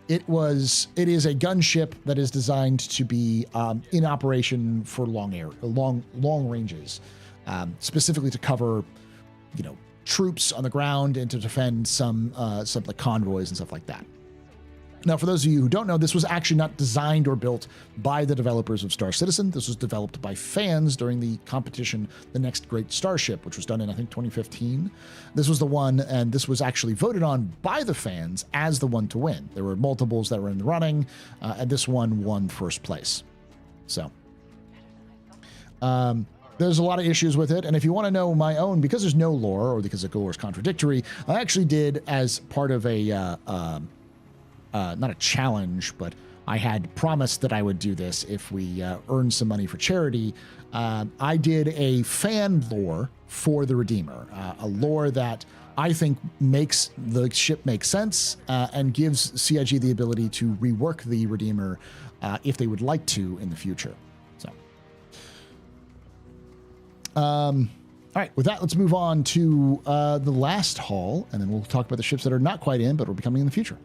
It is a gunship that is designed to be in operation for long ranges. Specifically to cover, troops on the ground and to defend some like convoys and stuff like that. Now, for those of you who don't know, this was actually not designed or built by the developers of Star Citizen. This was developed by fans during the competition, The Next Great Starship, which was done in, I think, 2015. This was the one, and this was actually voted on by the fans as the one to win. There were multiples that were in the running, and this one won first place. So, there's a lot of issues with it, and if you want to know my own, because there's no lore, or because the lore is contradictory, I actually did, as part of a, not a challenge, but I had promised that I would do this if we earned some money for charity. I did a fan lore for the Redeemer, a lore that I think makes the ship make sense and gives CIG the ability to rework the Redeemer if they would like to in the future. So, all right, with that, let's move on to the last hall, and then we'll talk about the ships that are not quite in, but will be coming in the future.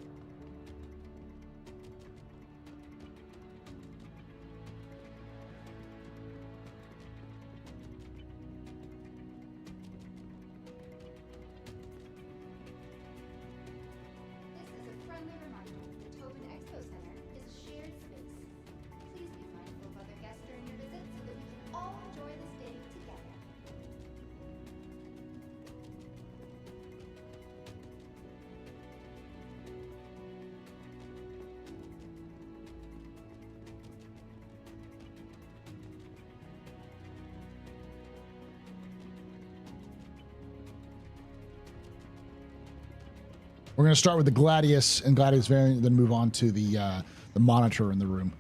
We're going to start with the Gladius and Gladius variant, then move on to the monitor in the room.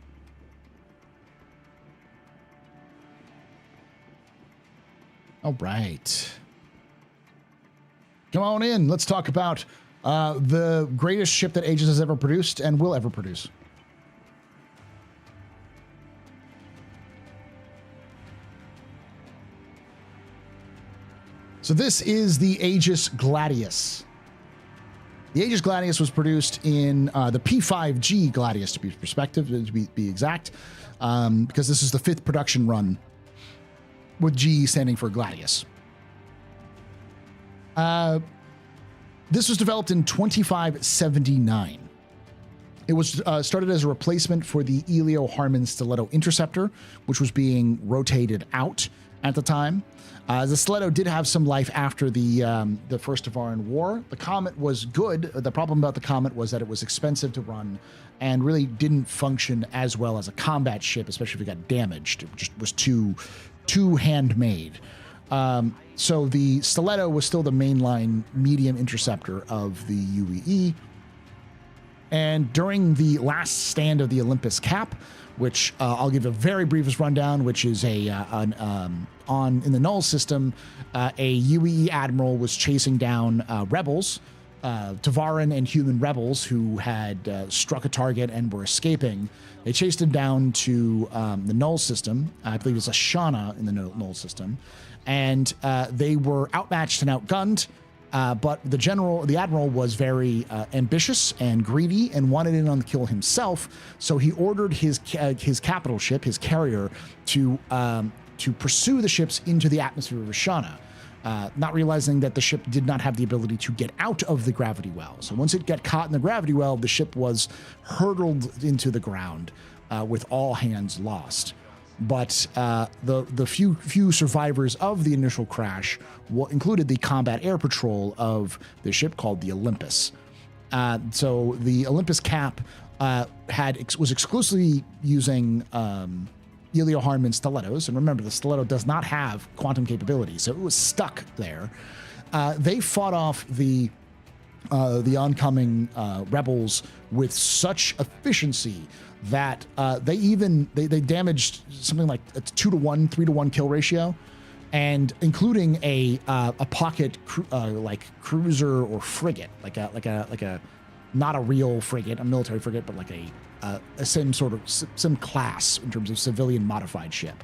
All right. Come on in. Let's talk about the greatest ship that Aegis has ever produced and will ever produce. So this is the Aegis Gladius. The Aegis Gladius was produced in the P5G Gladius, to be exact, because this is the 5th production run, with G standing for Gladius. This was developed in 2579. It was started as a replacement for the Elio Harmon Stiletto Interceptor, which was being rotated out at the time. The Stiletto did have some life after the First Tavaran War. The Comet was good. The problem about the Comet was that it was expensive to run and really didn't function as well as a combat ship, especially if it got damaged. It just was too handmade. So the Stiletto was still the mainline medium interceptor of the UEE. And during the last stand of the Olympus Cap, which I'll give a very briefest rundown, which is in the Null system, a UEE admiral was chasing down rebels, Tavaran and human rebels who had struck a target and were escaping. They chased him down to the Null system. I believe it's Ashana in the Null system, and they were outmatched and outgunned. But the admiral was very ambitious and greedy and wanted in on the kill himself. So he ordered his capital ship, his carrier, to pursue the ships into the atmosphere of Ashana, not realizing that the ship did not have the ability to get out of the gravity well. So once it got caught in the gravity well, the ship was hurtled into the ground with all hands lost. But the few survivors of the initial crash included the combat air patrol of the ship called the Olympus. So the Olympus Cap was exclusively using Elio Harmon stilettos, and remember, the stiletto does not have quantum capability, so it was stuck there. They fought off the oncoming rebels with such efficiency that they damaged something like a 2-to-1, 3-to-1 kill ratio. and including a pocket like cruiser or frigate, like a not a real frigate, a military frigate, but like a some class in terms of civilian modified ship.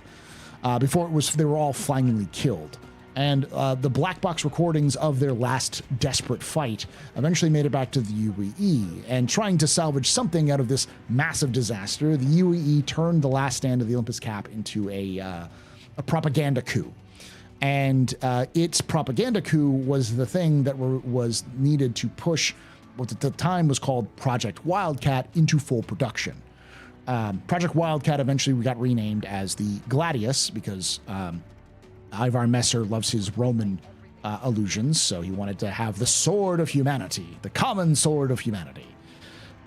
Before they were all flankingly killed. And the black box recordings of their last desperate fight eventually made it back to the UAE. And trying to salvage something out of this massive disaster, the UAE turned the last stand of the Olympus Cap into a propaganda coup. And its propaganda coup was the thing that was needed to push what at the time was called Project Wildcat into full production. Project Wildcat eventually got renamed as the Gladius because Ivar Messer loves his Roman allusions, so he wanted to have the sword of humanity, the common sword of humanity.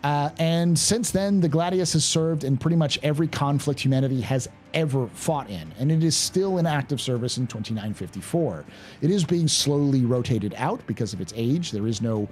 And since then, the Gladius has served in pretty much every conflict humanity has ever fought in, and it is still in active service in 2954. It is being slowly rotated out because of its age. There is no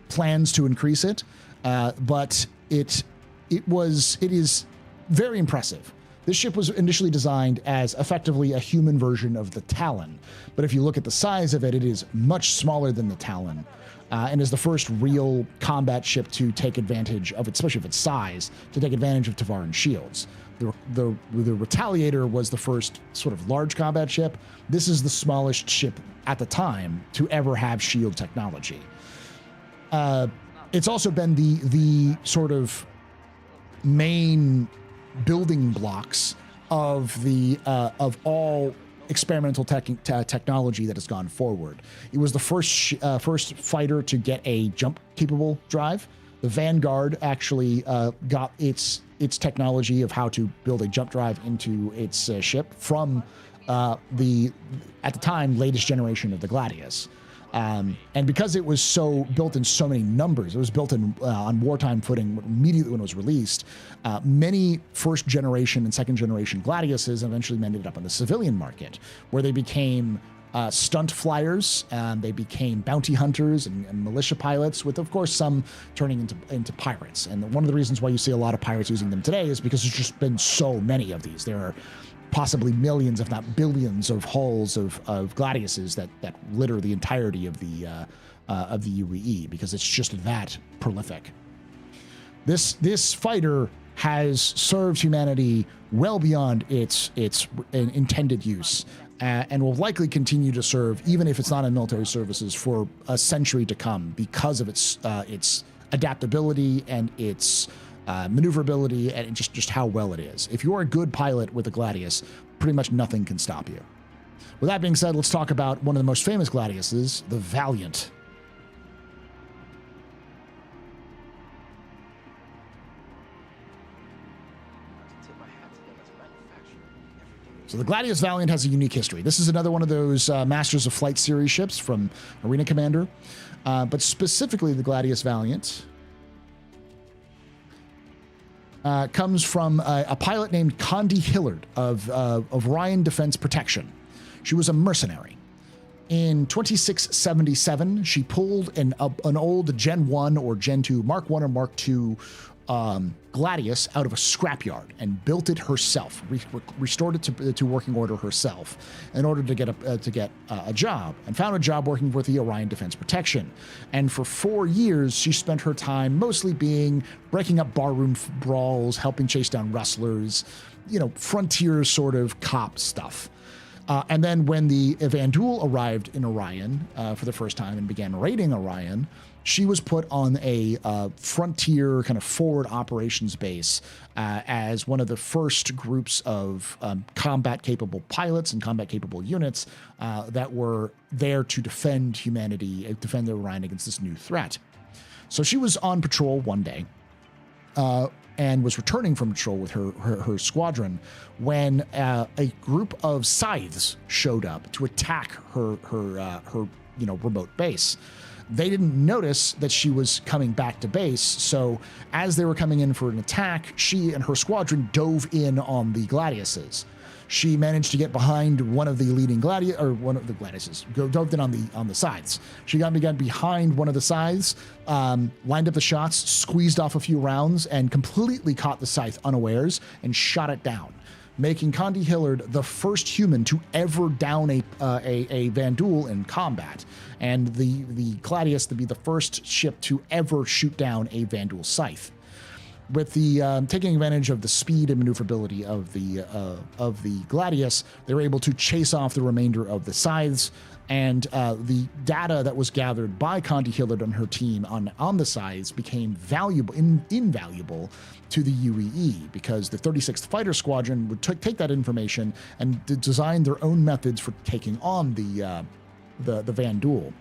plans to increase it, but it is very impressive. This ship was initially designed as effectively a human version of the Talon, but if you look at the size of it, it is much smaller than the Talon, and is the first real combat ship to take advantage of it, especially of its size, to take advantage of Tavaran shields. The Retaliator was the first sort of large combat ship. This is the smallest ship at the time to ever have shield technology. It's also been the sort of main building blocks of all experimental technology that has gone forward. It was the first fighter to get a jump capable drive. The Vanguard actually got its technology of how to build a jump drive into its ship from the at the time latest generation of the Gladius. And because it was so built in so many numbers, it was built on wartime footing immediately when it was released. Many first generation and second generation Gladiuses eventually ended up in the civilian market, where they became stunt flyers, and they became bounty hunters and militia pilots, with of course some turning into pirates. And one of the reasons why you see a lot of pirates using them today is because there's just been so many of these. There are possibly millions, if not billions, of hulls of Gladiuses that litter the entirety of the UAE, because it's just that prolific. This fighter has served humanity well beyond its intended use, and will likely continue to serve, even if it's not in military services, for a century to come, because of its adaptability and its maneuverability, and just how well it is. If you're a good pilot with a Gladius, pretty much nothing can stop you. With that being said, let's talk about one of the most famous Gladiuses, the Valiant. So the Gladius Valiant has a unique history. This is another one of those Masters of Flight series ships from Arena Commander, but specifically the Gladius Valiant comes from a pilot named Condi Hillard of Ryan Defense Protection. She was a mercenary. In 2677, she pulled an old Gen 1 or Gen 2, Mark 1 or Mark 2 Gladius out of a scrapyard and built it herself, restored it to working order herself in order to get a job, and found a job working for the Orion Defense Protection. And for 4 years, she spent her time mostly breaking up barroom brawls, helping chase down rustlers, frontier sort of cop stuff. And then when the Evandul arrived in Orion for the first time and began raiding Orion, she was put on a frontier kind of forward operations base as one of the first groups of combat-capable pilots and combat-capable units that were there to defend humanity, defend the Orion against this new threat. So she was on patrol one day and was returning from patrol with her squadron when a group of scythes showed up to attack her remote base. They didn't notice that she was coming back to base, so as they were coming in for an attack, she and her squadron dove in on the Gladiuses. She managed to get behind one of the leading Gladiuses, dove in on the sides. She got behind one of the sides, lined up the shots, squeezed off a few rounds, and completely caught the scythe unawares and shot it down. making Condi Hillard the first human to ever down a Vanduul in combat, and the Gladius to be the first ship to ever shoot down a Vanduul scythe. With the taking advantage of the speed and maneuverability of the Gladius, they were able to chase off the remainder of the scythes. And the data that was gathered by Condi Hillard and her team on the scythes became invaluable to the UEE, because the 36th Fighter Squadron would take that information and design their own methods for taking on the Vanduul,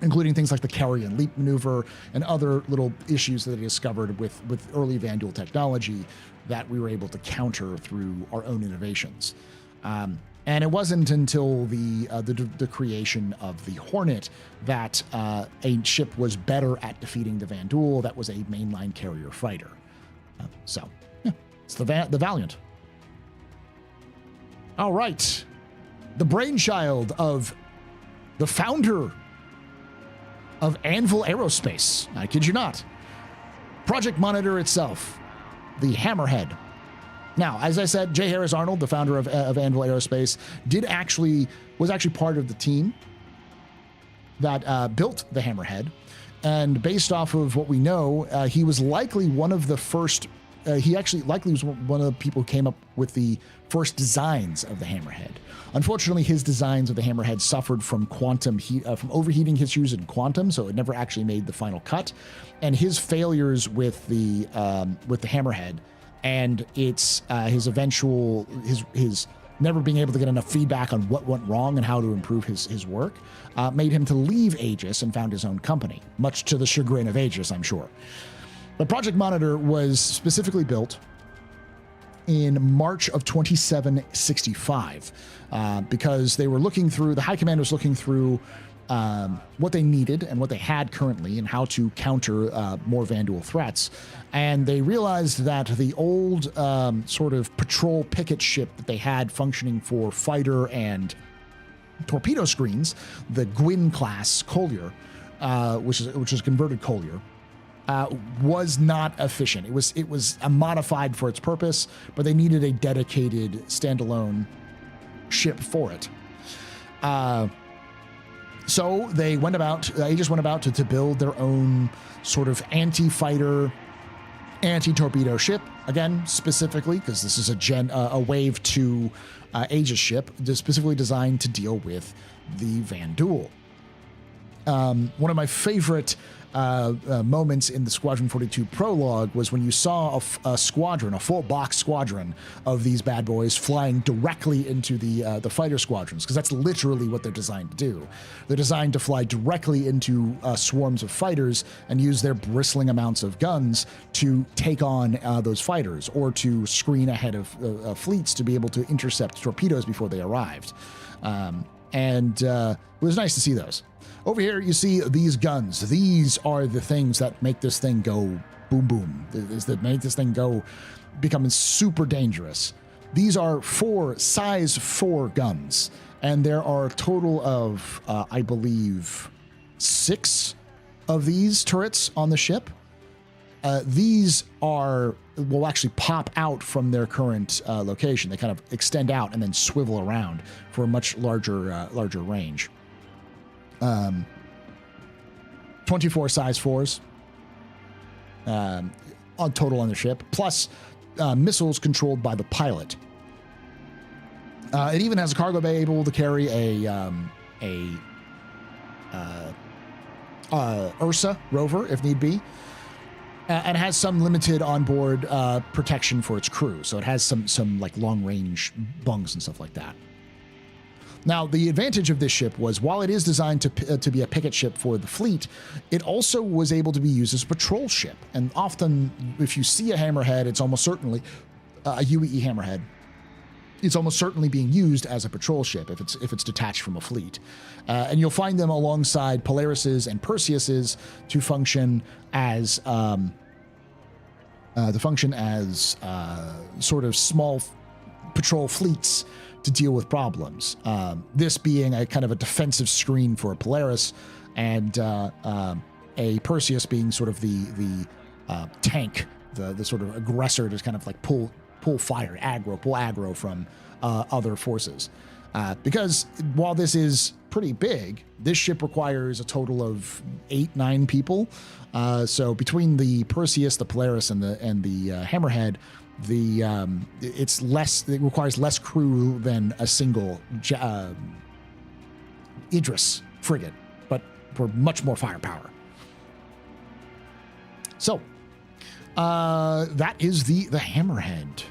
including things like the carry and leap maneuver and other little issues that they discovered with early Vanduul technology that we were able to counter through our own innovations. And it wasn't until the creation of the Hornet that a ship was better at defeating the Vanduul that was a mainline carrier fighter. So, yeah, it's the Valiant. All right. The brainchild of the founder of Anvil Aerospace. I kid you not. Project Monitor itself, the Hammerhead. Now, as I said, J. Harris Arnold, the founder of Anvil Aerospace, was actually part of the team that built the Hammerhead. And based off of what we know, he was likely one of the first. He actually likely was one of the people who came up with the first designs of the Hammerhead. Unfortunately, his designs of the Hammerhead suffered from quantum heat, from overheating issues in quantum, so it never actually made the final cut. And his failures with the Hammerhead and his never being able to get enough feedback on what went wrong and how to improve his work made him to leave Aegis and found his own company, much to the chagrin of Aegis, I'm sure. The Project Monitor was specifically built in March of 2765 because they were the High Command was looking through what they needed and what they had currently and how to counter more Vanduul threats. And they realized that the old sort of patrol picket ship that they had functioning for fighter and torpedo screens, the Gwyn class Collier, which is converted Collier, was not efficient. It was modified for its purpose, but they needed a dedicated standalone ship for it. So they Aegis went about to build their own sort of anti-fighter, anti-torpedo ship. Again, specifically because this is a Wave 2 Aegis ship, specifically designed to deal with the Vanduul. One of my favorite moments in the Squadron 42 prologue was when you saw a squadron, a full box squadron of these bad boys flying directly into the fighter squadrons, because that's literally what they're designed to do. They're designed to fly directly into swarms of fighters and use their bristling amounts of guns to take on those fighters, or to screen ahead of fleets to be able to intercept torpedoes before they arrived. And it was nice to see those. Over here, you see these guns. These are the things that make this thing go boom, boom. That make this thing become super dangerous. These are size 4 guns, and there are a total of, I believe, 6 of these turrets on the ship. These will actually pop out from their current location. They kind of extend out and then swivel around for a much larger range. 24 size 4s on total on the ship, plus missiles controlled by the pilot. It even has a cargo bay able to carry a Ursa rover if need be, and has some limited onboard protection for its crew. So it has some like long range bungs and stuff like that. Now, the advantage of this ship was, while it is designed to be a picket ship for the fleet, it also was able to be used as a patrol ship. And often, if you see a Hammerhead, it's almost certainly a UEE Hammerhead. It's almost certainly being used as a patrol ship if it's detached from a fleet. And you'll find them alongside Polarises and Perseuses to function as sort of small patrol fleets to deal with problems. This being a kind of a defensive screen for a Polaris, and a Perseus being sort of the tank, the sort of aggressor to kind of like pull pull fire, pull aggro from other forces. Because while this is pretty big, this ship requires a total of 8-9 people. So between the Perseus, the Polaris, and the Hammerhead, it requires less crew than a single Idris frigate, but for much more firepower. So that is the Hammerhead.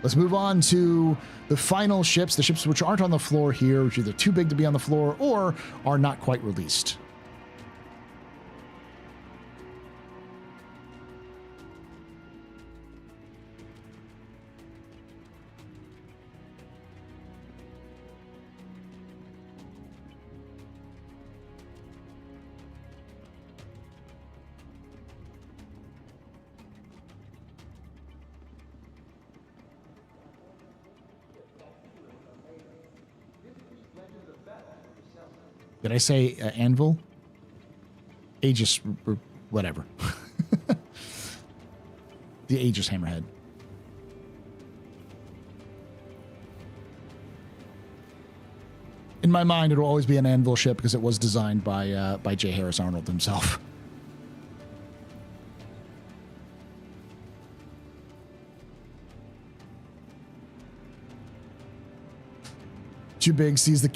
Let's move on to the final ships, the ships which aren't on the floor here, which are either too big to be on the floor or are not quite released. Did I say anvil? Aegis, or whatever. The Aegis Hammerhead. In my mind, it will always be an anvil ship because it was designed by J. Harris Arnold himself. Too big, sees the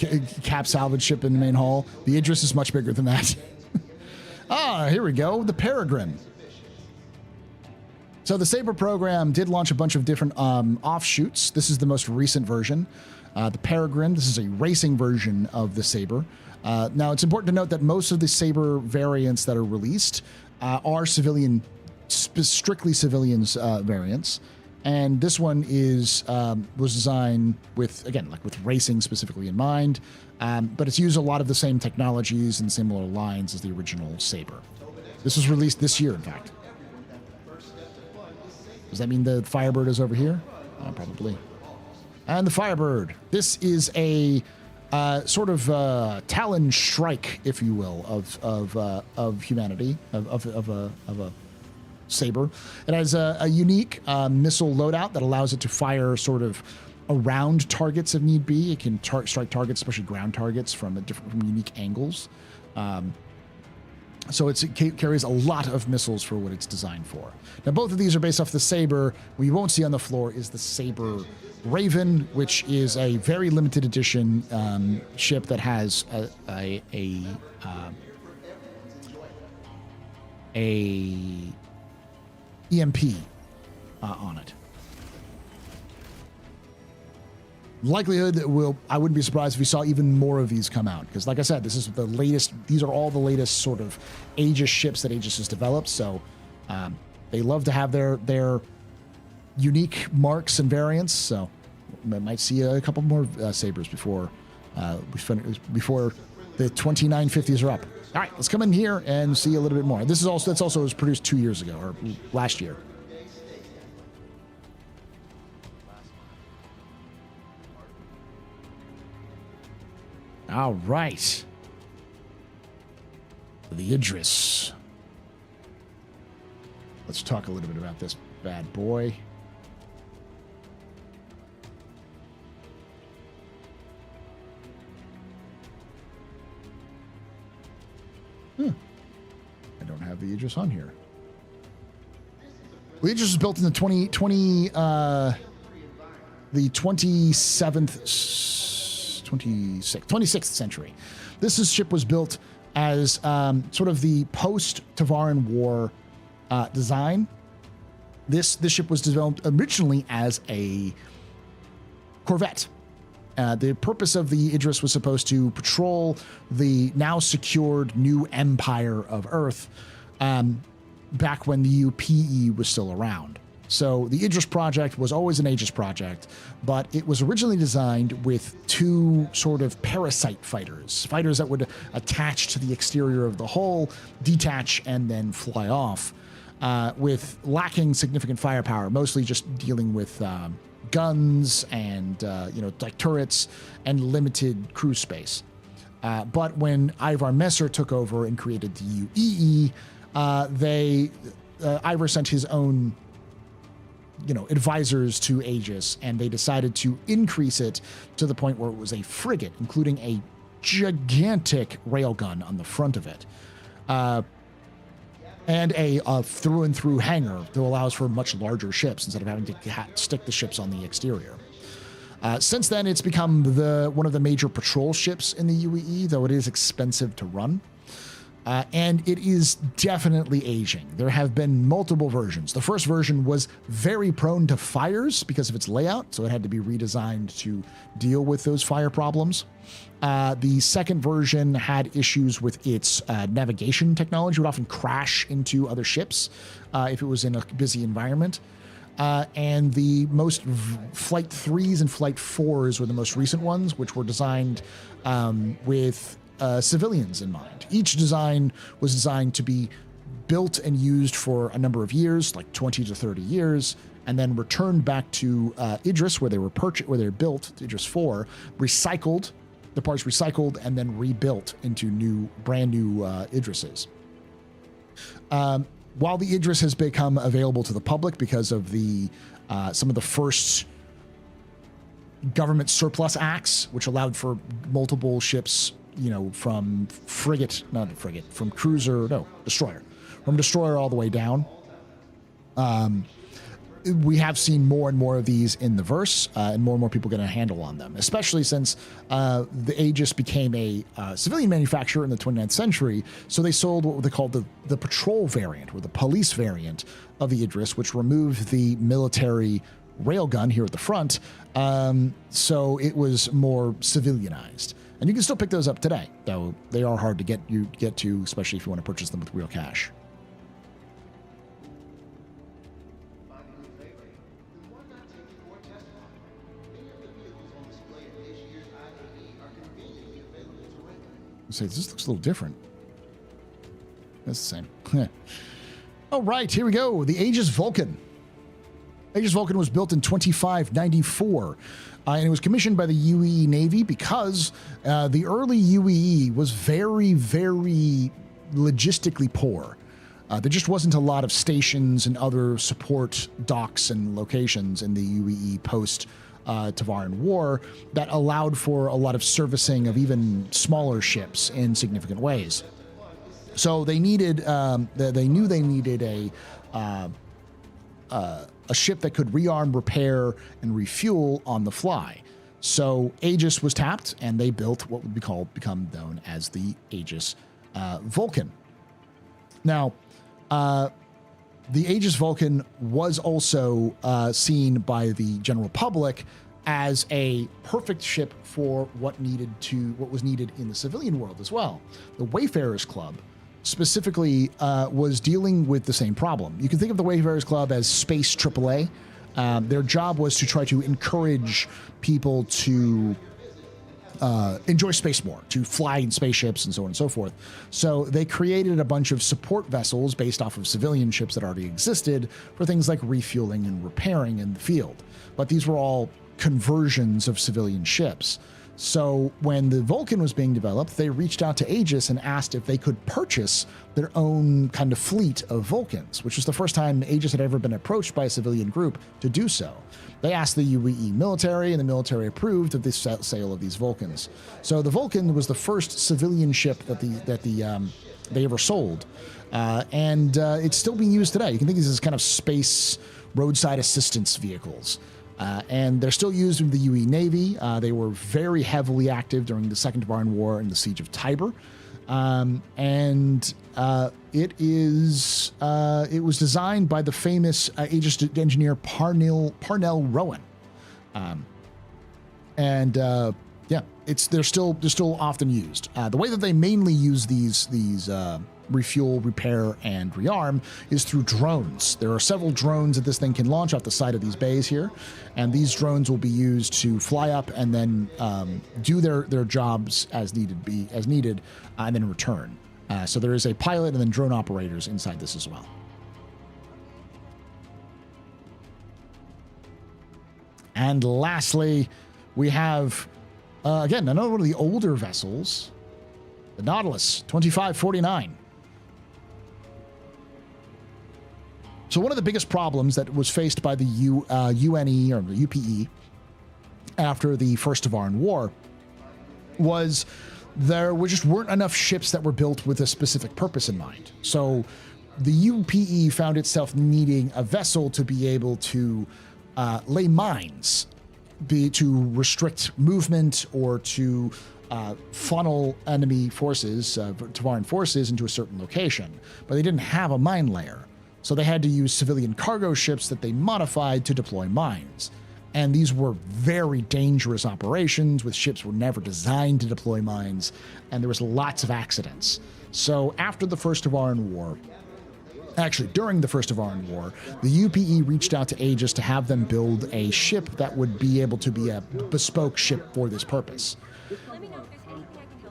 cap salvage ship in the main hall. The Idris is much bigger than that. Here we go. The Peregrine. So the Saber program did launch a bunch of different offshoots. This is the most recent version. The Peregrine, this is a racing version of the Saber. Now, it's important to note that most of the Saber variants that are released are civilian, strictly civilians variants. And this one was designed with, again, like with racing specifically in mind, but it's used a lot of the same technologies and similar lines as the original Saber. This was released this year, in fact. Does that mean the Firebird is over here? Probably. And the Firebird. This is a sort of Talon strike, if you will, of humanity, of a Saber. It has a unique missile loadout that allows it to fire sort of around targets if need be. It can strike targets, especially ground targets, from unique angles. So it carries a lot of missiles for what it's designed for. Now, both of these are based off the Saber. What you won't see on the floor is the Saber Raven, which is a very limited edition ship that has a EMP on it. Likelihood that I wouldn't be surprised if we saw even more of these come out, because like I said, this is the latest. These are all the latest sort of Aegis ships that Aegis has developed. So they love to have their unique marks and variants. So we might see a couple more Sabers before the 2950s are up. All right, let's come in here and see a little bit more. That's also was produced 2 years ago, or last year. All right. The Idris. Let's talk a little bit about this bad boy. I don't have the Aegis on here. The Aegis was built in the 26th century. This ship was built as sort of the post-Tavaran War design. This ship was developed originally as a corvette. The purpose of the Idris was supposed to patrol the now secured new empire of Earth back when the UPE was still around. So the Idris project was always an Aegis project, but it was originally designed with two sort of parasite fighters that would attach to the exterior of the hull, detach, and then fly off, with lacking significant firepower, mostly just dealing with guns and like turrets and limited crew space. But when Ivar Messer took over and created the UEE, Ivar sent his own advisors to Aegis, and they decided to increase it to the point where it was a frigate, including a gigantic railgun on the front of it, and a through and through hangar that allows for much larger ships instead of having to stick the ships on the exterior. Since then, it's become one of the major patrol ships in the UEE, though it is expensive to run. And it is definitely aging. There have been multiple versions. The first version was very prone to fires because of its layout, so it had to be redesigned to deal with those fire problems. The second version had issues with its navigation technology. It would often crash into other ships if it was in a busy environment. And the most Flight 3s and Flight 4s were the most recent ones, which were designed with civilians in mind. Each design was designed to be built and used for a number of years, like 20 to 30 years, and then returned back to Idris, where they were built, Idris 4, recycled, the parts recycled, and then rebuilt into brand new Idrises. While the Idris has become available to the public because of some of the first government surplus acts, which allowed for multiple ships, from destroyer all the way down. We have seen more and more of these in the verse, and more people get a handle on them, especially since the Aegis became a civilian manufacturer in the 29th century. So they sold what they called the patrol variant, or the police variant of the Idris, which removed the military railgun here at the front. So it was more civilianized. And you can still pick those up today, though they are hard to get to, especially if you want to purchase them with real cash. Say this looks a little different. That's the same. All right, here we go. The Aegis Vulcan. Aegis Vulcan was built in 2594, and it was commissioned by the UEE Navy because the early UEE was very, very logistically poor. There just wasn't a lot of stations and other support docks and locations in the UEE post Tavaran War that allowed for a lot of servicing of even smaller ships in significant ways. So they needed, they knew they needed a ship that could rearm, repair, and refuel on the fly. So Aegis was tapped, and they built what would become known as the Aegis Vulcan. Now, the Aegis Vulcan was also seen by the general public as a perfect ship for what was needed in the civilian world as well. The Wayfarers Club specifically was dealing with the same problem. You can think of the Wayfarers Club as space AAA. Their job was to try to encourage people to enjoy space more, to fly in spaceships and so on and so forth. So they created a bunch of support vessels based off of civilian ships that already existed for things like refueling and repairing in the field. But these were all conversions of civilian ships. So when the Vulcan was being developed, they reached out to Aegis and asked if they could purchase their own kind of fleet of Vulcans, which was the first time Aegis had ever been approached by a civilian group to do so. They asked the UEE military, and the military approved of the sale of these Vulcans. So the Vulcan was the first civilian ship that they ever sold, and it's still being used today. You can think of these as kind of space roadside assistance vehicles. And they're still used in the UE Navy. They were very heavily active during the Second Tavaran War and the Siege of Tiber. It was designed by the famous Aegis engineer Parnell Rowan. They're still often used. The way that they mainly use these refuel, repair, and rearm is through drones. There are several drones that this thing can launch off the side of these bays here, and these drones will be used to fly up and then do their jobs as needed, and then return. So there is a pilot and then drone operators inside this as well. And lastly, we have again another one of the older vessels, the Nautilus 2549. So one of the biggest problems that was faced by the UNE or the UPE after the First Tavaran War was there just weren't enough ships that were built with a specific purpose in mind. So the UPE found itself needing a vessel to be able to lay mines, to restrict movement or to funnel enemy forces, Tavaran forces, into a certain location. But they didn't have a mine layer. So they had to use civilian cargo ships that they modified to deploy mines. And these were very dangerous operations, with ships were never designed to deploy mines, and there was lots of accidents. So after the First Tavaran War, actually during the First Tavaran War, the UPE reached out to Aegis to have them build a ship that would be able to be a bespoke ship for this purpose.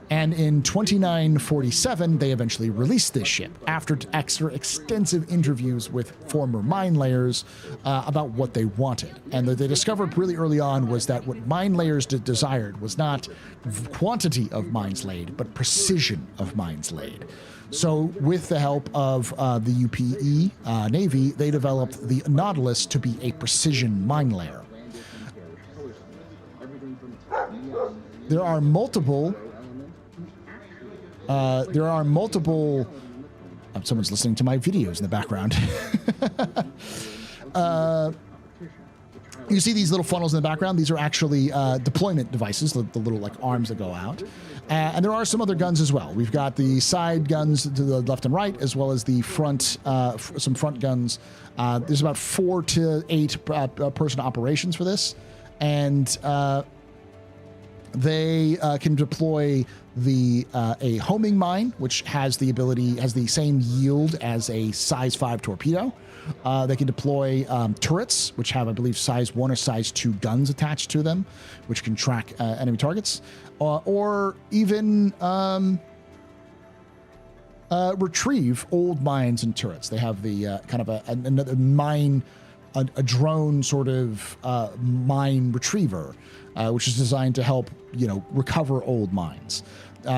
And in 2947, they eventually released this ship after extensive interviews with former mine layers about what they wanted. And what they discovered really early on was that what mine layers desired was not quantity of mines laid, but precision of mines laid. So with the help of the UPE Navy, they developed the Nautilus to be a precision mine layer. There are multiple... someone's listening to my videos in the background. You see these little funnels in the background? These are actually deployment devices, the little like arms that go out. And there are some other guns as well. We've got the side guns to the left and right, as well as the front, some front guns. There's about 4 to 8 person operations for this. And they can deploy a homing mine, which has the same yield as a size 5 torpedo. They can deploy turrets, which have, I believe, size 1 or size 2 guns attached to them, which can track enemy targets, or even retrieve old mines and turrets. They have the kind of another mine, a drone sort of mine retriever, which is designed to help, recover old mines.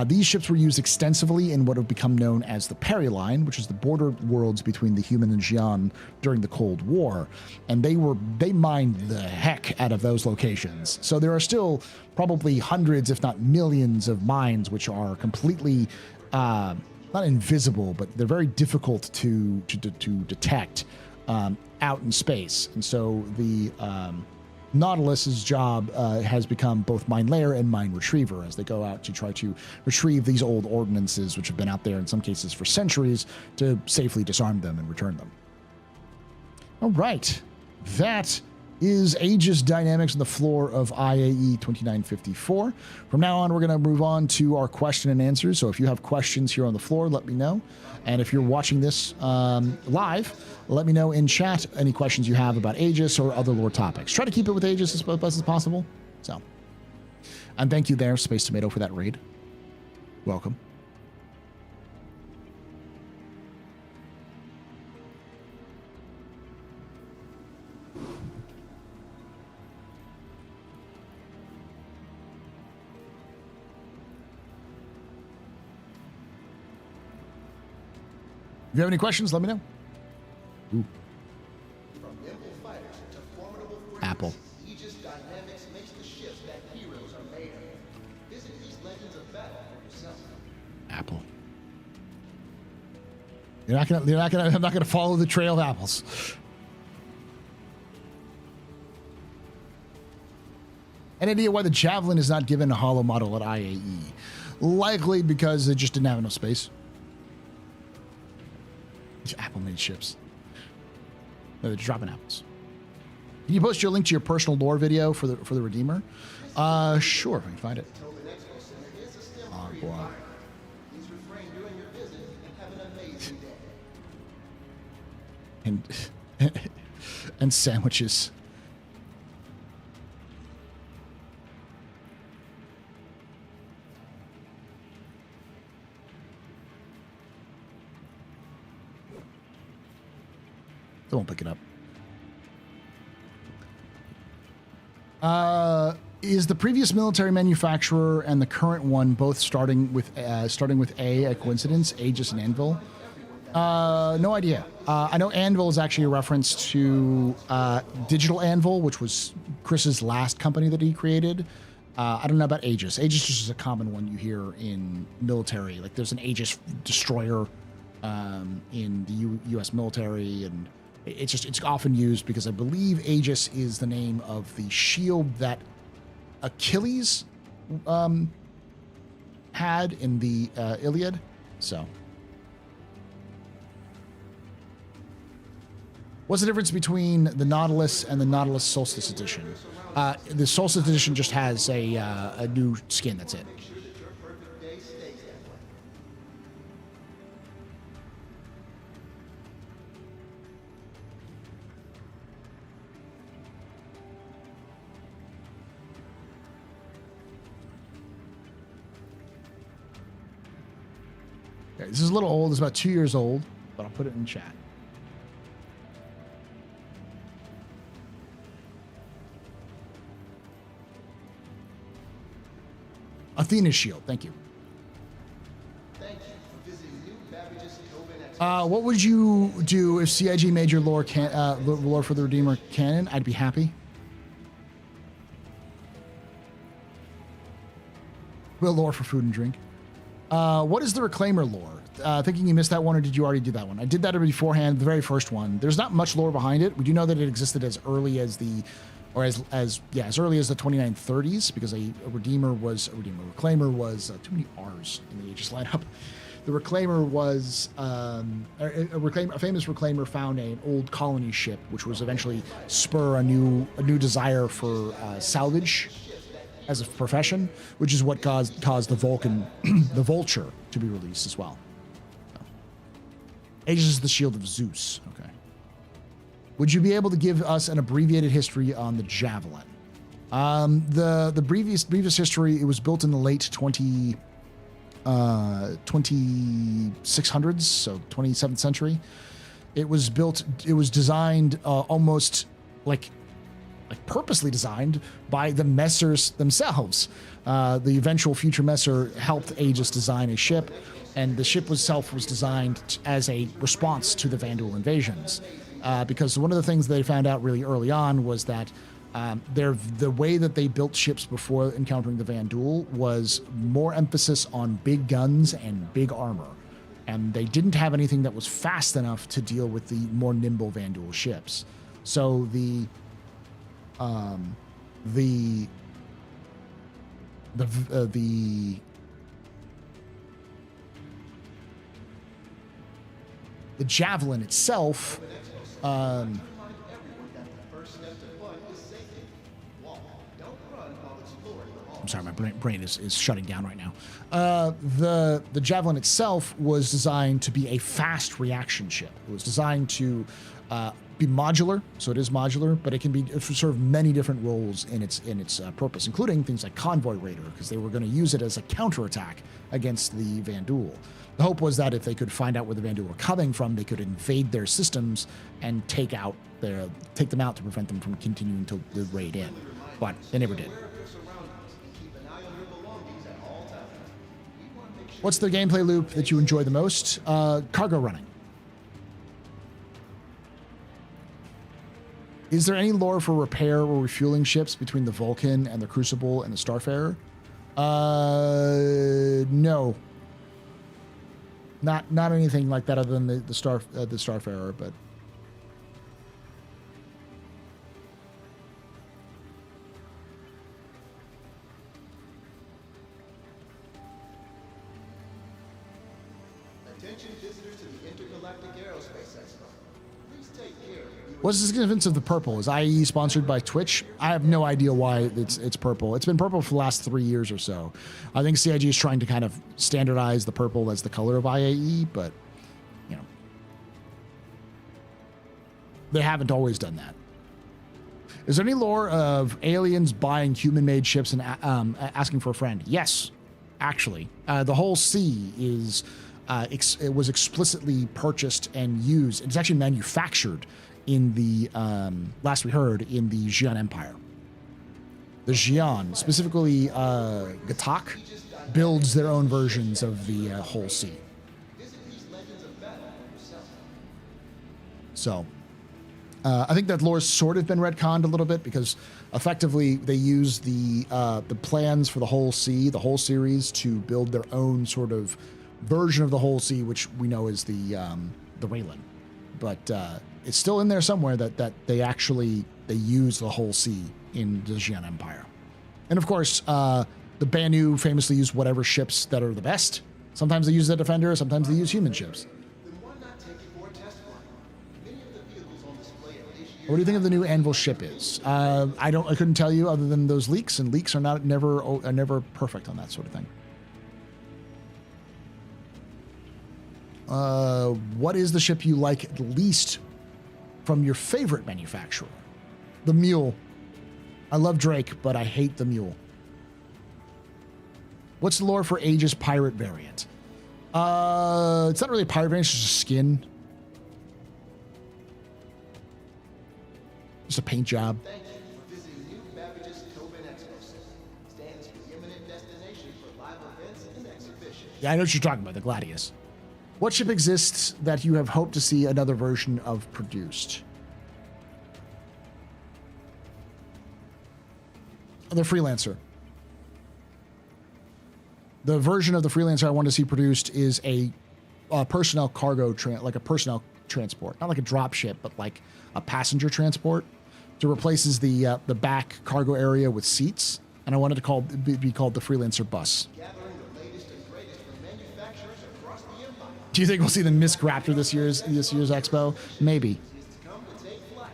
These ships were used extensively in what have become known as the Peri Line, which is the border worlds between the human and Xi'an during the Cold War, and they mined the heck out of those locations. So there are still probably hundreds, if not millions, of mines which are completely not invisible, but they're very difficult to detect out in space. And so the Nautilus's job has become both mine layer and mine retriever as they go out to try to retrieve these old ordnances, which have been out there in some cases for centuries, to safely disarm them and return them. All right, that is Aegis dynamics on the floor of IAE 2954. From now on, we're going to move on to our question and answers. So if you have questions here on the floor, let me know. And if you're watching this live, let me know in chat any questions you have about Aegis or other lore topics. Try to keep it with Aegis as best as possible. So, and thank you there, Space Tomato, for that raid. Welcome. If you have any questions, let me know. Ooh. From nimble fighters to formidable Apple. Aegis dynamics makes the ships that heroes are made of. Visit these legends of battle for yourself. Apple. I'm not gonna follow the trail of apples. Any idea why the Javelin is not given a hollow model at IAE? Likely because they just didn't have enough space. Apple made ships. No, they're dropping apples. Can you post your link to your personal lore video for the Redeemer? Sure, if I can find it. Oh boy. Please refrain during your visit and have an amazing day. And sandwiches. They won't pick it up. Is the previous military manufacturer and the current one both starting with A a coincidence? Aegis and Anvil? No idea. I know Anvil is actually a reference to Digital Anvil, which was Chris's last company that he created. I don't know about Aegis. Aegis just is a common one you hear in military. Like there's an Aegis destroyer in the U.S. military, and it's often used because I believe Aegis is the name of the shield that Achilles had in the Iliad. So. What's the difference between the Nautilus and the Nautilus Solstice Edition? The Solstice Edition just has a new skin, that's it. Okay, this is a little old. It's about 2 years old, but I'll put it in chat. Athena's shield, thank you. Thank you for visiting New Babbage's Tobin What would you do if CIG made your lore for the Redeemer canon? I'd be happy. Will lore for food and drink. What is the Reclaimer lore? Thinking you missed that one, or did you already do that one? I did that beforehand, the very first one. There's not much lore behind it. We do know that it existed as early as the, or as early as the 2930s, because a Reclaimer was too many R's in the Aegis lineup. The Reclaimer was a famous Reclaimer found an old colony ship, which was eventually spur a new desire for salvage as a profession, which is what caused the the Vulture to be released as well. So. Aegis is the shield of Zeus. Okay. Would you be able to give us an abbreviated history on the Javelin? The previous history, it was built in the late 2600s, so 27th century. It was designed almost like purposely designed by the Messers themselves. The eventual future Messer helped Aegis design a ship, and the ship itself was designed as a response to the Vandal invasions. Because one of the things they found out really early on was that the way that they built ships before encountering the Vandal was more emphasis on big guns and big armor. And they didn't have anything that was fast enough to deal with the more nimble Vandal ships. So the Javelin itself, I'm sorry, my brain is shutting down right now. The Javelin itself was designed to be a fast reaction ship. It was designed to be modular, so it is modular, but it can serve many different roles in its purpose, including things like convoy raider, because they were going to use it as a counterattack against the Vandal. The hope was that if they could find out where the Vandal were coming from, they could invade their systems and take them out to prevent them from continuing to the raid in. But they never did. What's the gameplay loop that you enjoy the most? Cargo running. Is there any lore for repair or refueling ships between the Vulcan and the Crucible and the Starfarer? No. Not anything like that other than the Starfarer, but Attention visitors to the Intergalactic Aerospace Expo. Please take care. what's the significance of the purple? Is IAE sponsored by Twitch? I have no idea why it's purple. It's been purple for the last 3 years or so. I think CIG is trying to kind of standardize the purple as the color of IAE, but you know, they haven't always done that. Is there any lore of aliens buying human-made ships and asking for a friend? Yes, actually. The whole sea is it was explicitly purchased and used. It's actually manufactured in the, last we heard, in the Xi'an Empire. The Xi'an, specifically Gatak, builds their own versions of the whole sea. Visit these legends of battle for himself. So, I think that lore's sort of been retconned a little bit because effectively they use the plans for the whole sea, the whole series, to build their own sort of version of the whole sea, which we know is the Reily. But it's still in there somewhere that they use the whole sea in the Xi'an Empire. And of course, the Banu famously use whatever ships that are the best. Sometimes they use the Defender, sometimes they use human ships. Then why not take it for a test flight? Many of the vehicles on display at this year's What do you think of the new Anvil ship is? I couldn't tell you other than those leaks, and leaks are never perfect on that sort of thing. What is the ship you like least from your favorite manufacturer? The Mule. I love Drake, but I hate the Mule. What's the lore for Aegis pirate variant? It's not really a pirate variant, it's just a skin. Just a paint job. Thank you for visiting New Babbage's Tobin Expo Center. Stands preeminent destination for live events and exhibitions. Yeah, I know what you're talking about, the Gladius. What ship exists that you have hoped to see another version of produced? The Freelancer. The version of the Freelancer I want to see produced is a personnel cargo, like a personnel transport, not like a drop ship, but like a passenger transport. It replaces the back cargo area with seats, and I wanted to be called the Freelancer bus. Gathering the latest and greatest from manufacturers across the empire. Do you think we'll see the Misk Raptor this year's expo? Maybe. Is to come to take flight.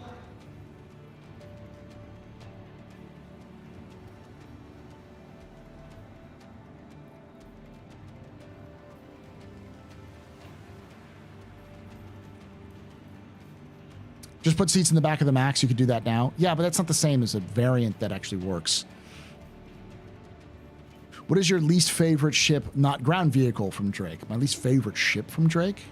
Just put seats in the back of the Max. You could do that now. Yeah, but that's not the same as a variant that actually works. What is your least favorite ship, not ground vehicle, from Drake? My least favorite ship from Drake?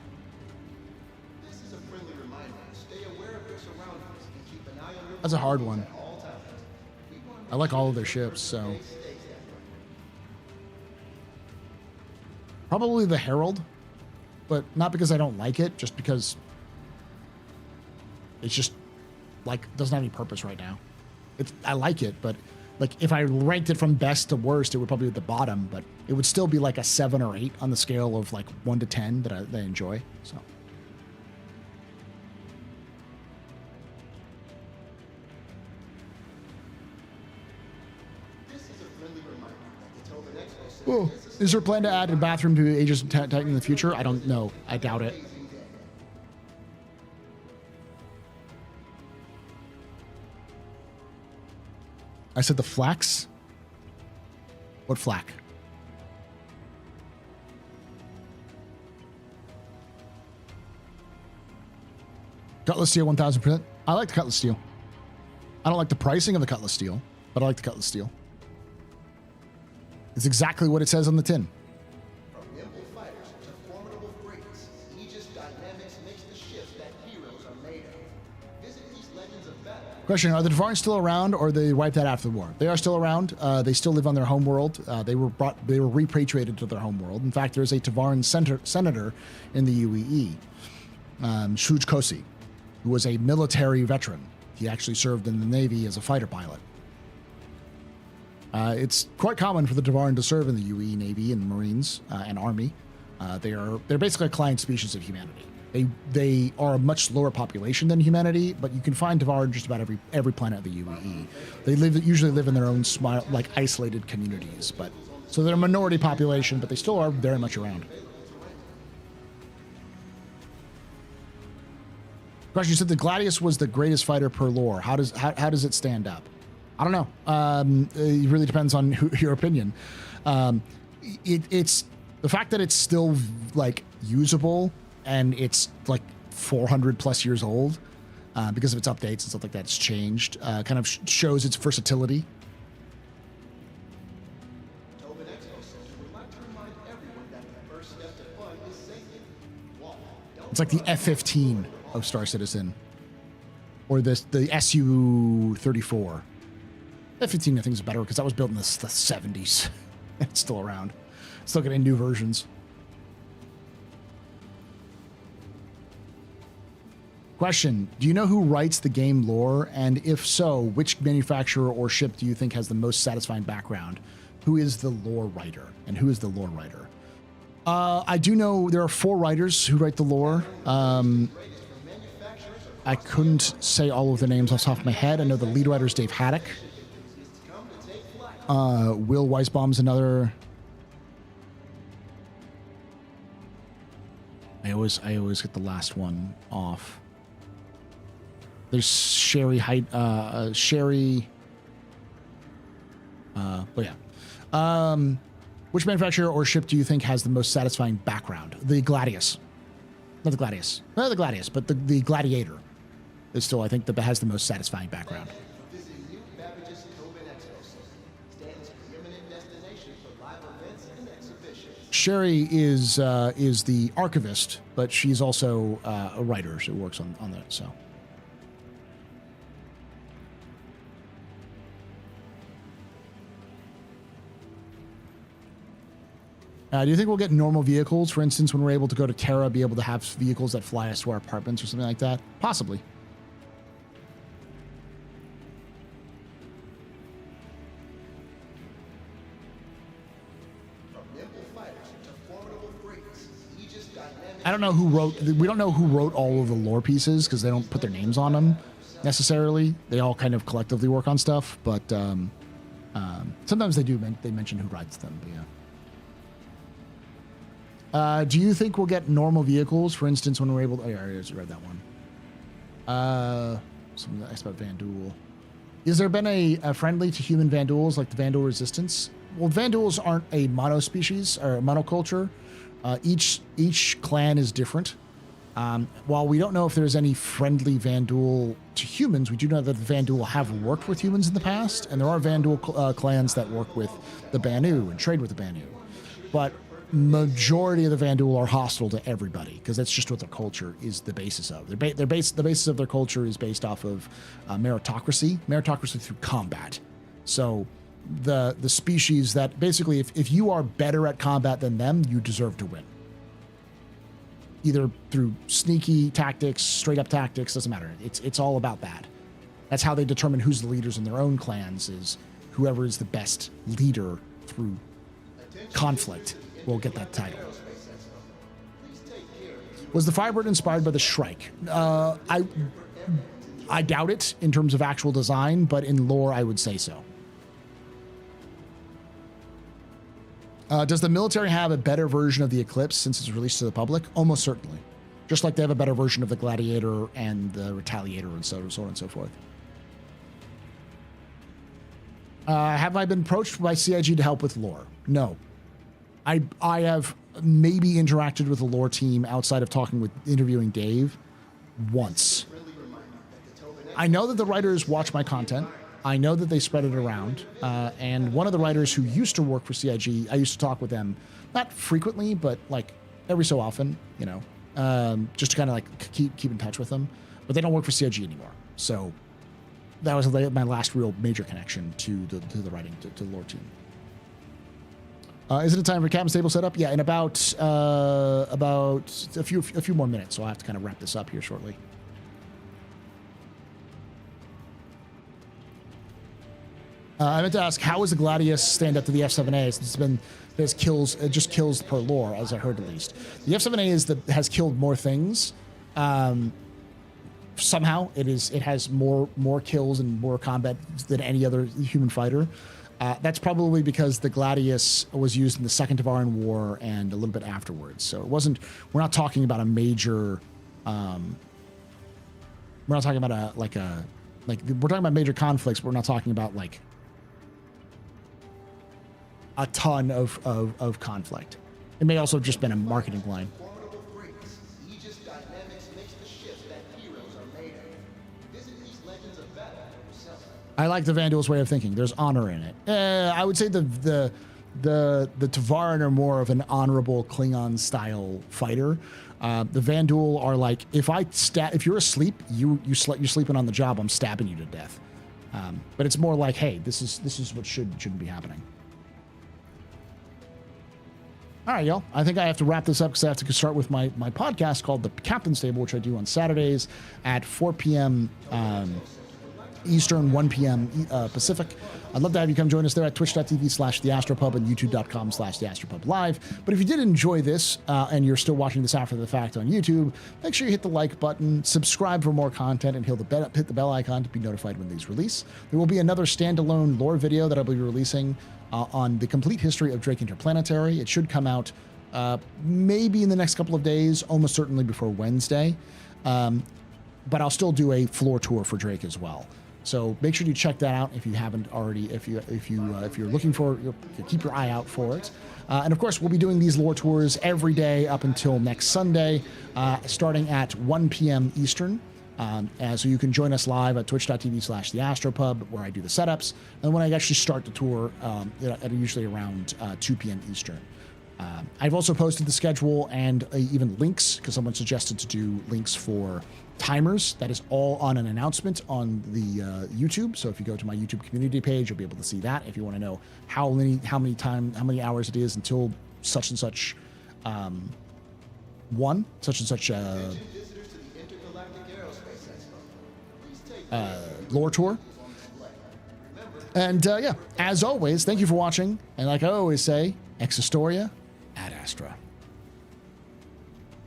This is a friendly reminder. Stay aware of your surroundings and keep an eye on your That's a hard one. at all times. We want to I like all of their ships, so... stay safe. Probably the Herald, but not because I don't like it, just because it's just, like, doesn't have any purpose right now. I like it, but, like, if I ranked it from best to worst, it would probably be at the bottom, but it would still be like a 7 or 8 on the scale of, like, 1 to 10 that I enjoy, so... This is a friendly reminder that the Tobin Expo Center Oh, is there a plan to add a bathroom to Aegis Titan in the future? I don't know. I doubt it. I said the flax? What flak? Cutlass Steel 1000%. I like the Cutlass Steel. I don't like the pricing of the Cutlass Steel, but I like the Cutlass Steel. It's exactly what it says on the tin. From nimble fighters to formidable freights, Aegis Dynamics makes the ships that heroes are made of. Visit these legends of battle. Question, are the Devarans still around, or they wiped that after the war? They are still around. They still live on their home world. They were repatriated to their home world. In fact, there's a Devaran senator in the UAE, Shuj Kosi, who was a military veteran. He actually served in the Navy as a fighter pilot. It's quite common for the Devaran to serve in the UAE Navy and Marines and Army. They're basically a client species of humanity. They are a much lower population than humanity, but you can find Devaran just about every planet of the UAE. They usually live in their own like isolated communities, but so they're a minority population, but they still are very much around. Question, you said the Gladius was the greatest fighter per lore. How does it stand up? I don't know. It really depends on your opinion. It's the fact that it's still like usable and it's like 400 plus years old because of its updates and stuff like that. It's changed. Kind of shows its versatility. Tobin Expo Center would like to remind everyone that the first step to fun is safety. Walk. Don't It's like the F-15 of Star Citizen, or the Su-34. F-15 I think is better because that was built in the 70s. It's still around. Still getting new versions. Question: do you know who writes the game lore, and if so, which manufacturer or ship do you think has the most satisfying background? Who is the lore writer, and who is the lore writer? I do know there are 4 writers who write the lore. I couldn't say all of their names off the top of my head. I know the lead writer is Dave Haddock. Will Weisbaum's another. I always get the last one off. There's Sherry Sherry. But yeah. Which manufacturer or ship do you think has the most satisfying background? The Gladius. Not the Gladius. Not the Gladius, but the Gladiator is still, I think, that has the most satisfying background. Visiting New Babbage's Tobin Expo Center. Stanton's preeminent destination for live events and exhibitions. Sherry is the archivist, but she's also a writer. She works on that, so. Do you think we'll get normal vehicles? For instance, when we're able to go to Terra, be able to have vehicles that fly us to our apartments or something like that? Possibly. From nimble fighters to formidable freaks, Aegis dynamic. I don't know who wrote. We don't know who wrote all of the lore pieces because they don't put their names on them necessarily. They all kind of collectively work on stuff, but sometimes they do. They mention who writes them. But yeah. Do you think we'll get normal vehicles? For instance, when we're able to... Oh, yeah, I already read that one. Something that asked about Vanduul. Has there been a friendly to human Vanduuls like the Vanduul Resistance? Well, Vanduuls aren't a monospecies or a monoculture. Each clan is different. While we don't know if there's any friendly Vanduul to humans, we do know that the Vanduul have worked with humans in the past, and there are Vanduul clans that work with the Banu and trade with the Banu. But majority of the Vanduul are hostile to everybody because that's just what their culture is the basis of. The basis of their culture is based off of meritocracy through combat. So the species that basically, if you are better at combat than them, you deserve to win. Either through sneaky tactics, straight up tactics, doesn't matter. It's all about that. That's how they determine who's the leaders in their own clans, is whoever is the best leader through conflict will get that title. Was the Firebird inspired by the Shrike? I doubt it in terms of actual design, but in lore, I would say so. Does the military have a better version of the Eclipse since it's released to the public? Almost certainly. Just like they have a better version of the Gladiator and the Retaliator and so on and so forth. Have I been approached by CIG to help with lore? No. I have maybe interacted with the lore team outside of interviewing Dave once. I know that the writers watch my content. I know that they spread it around. And one of the writers who used to work for CIG, I used to talk with them, not frequently, but like every so often, you know, just to kind of like keep in touch with them. But they don't work for CIG anymore. So that was my last real major connection to the writing, to the lore team. Is it a time for cabin stable setup? Yeah, in about a few more minutes. So I'll have to kind of wrap this up here shortly. I meant to ask, how does the Gladius stand up to the F7A? Since it just kills per lore, as I heard at least. The F7A has killed more things. Somehow it has more kills and more combat than any other human fighter. That's probably because the Gladius was used in the Second Tavaran War and a little bit afterwards. So we're not talking about a major, we're not talking about we're talking about major conflicts, but we're not talking about like a ton of conflict. It may also have just been a marketing line. Formidable freaks, Aegis dynamics makes the ships that heroes are made of. Visit these legends of battle for yourself. I like the Vanduul's way of thinking. There's honor in it. I would say the Tavaran are more of an honorable Klingon style fighter. The Vanduul are like, if you're asleep, you're sleeping on the job. I'm stabbing you to death. But it's more like, hey, this is what shouldn't be happening. All right, y'all. I think I have to wrap this up because I have to start with my podcast called The Captain's Table, which I do on Saturdays at 4 p.m. Eastern, 1 p.m. Pacific. I'd love to have you come join us there at twitch.tv/theastropub and youtube.com/theastropub live. But if you did enjoy this and you're still watching this after the fact on YouTube, make sure you hit the like button, subscribe for more content, and hit the bell icon to be notified when these release. There will be another standalone lore video that I'll be releasing on the complete history of Drake Interplanetary. It should come out maybe in the next couple of days, almost certainly before Wednesday. But I'll still do a floor tour for Drake as well. So make sure you check that out if you haven't already. If you're looking for, keep your eye out for it. And of course, we'll be doing these lore tours every day up until next Sunday, starting at 1 p.m. Eastern. So you can join us live at twitch.tv/theastropub, where I do the setups, and when I actually start the tour, at usually around 2 p.m. Eastern. I've also posted the schedule and even links, because someone suggested to do links for timers. That is all on an announcement on the YouTube. So if you go to my YouTube community page, you'll be able to see that. If you want to know how many hours it is until such and such lore tour. And yeah, as always, thank you for watching. And like I always say, ex historia ad astra.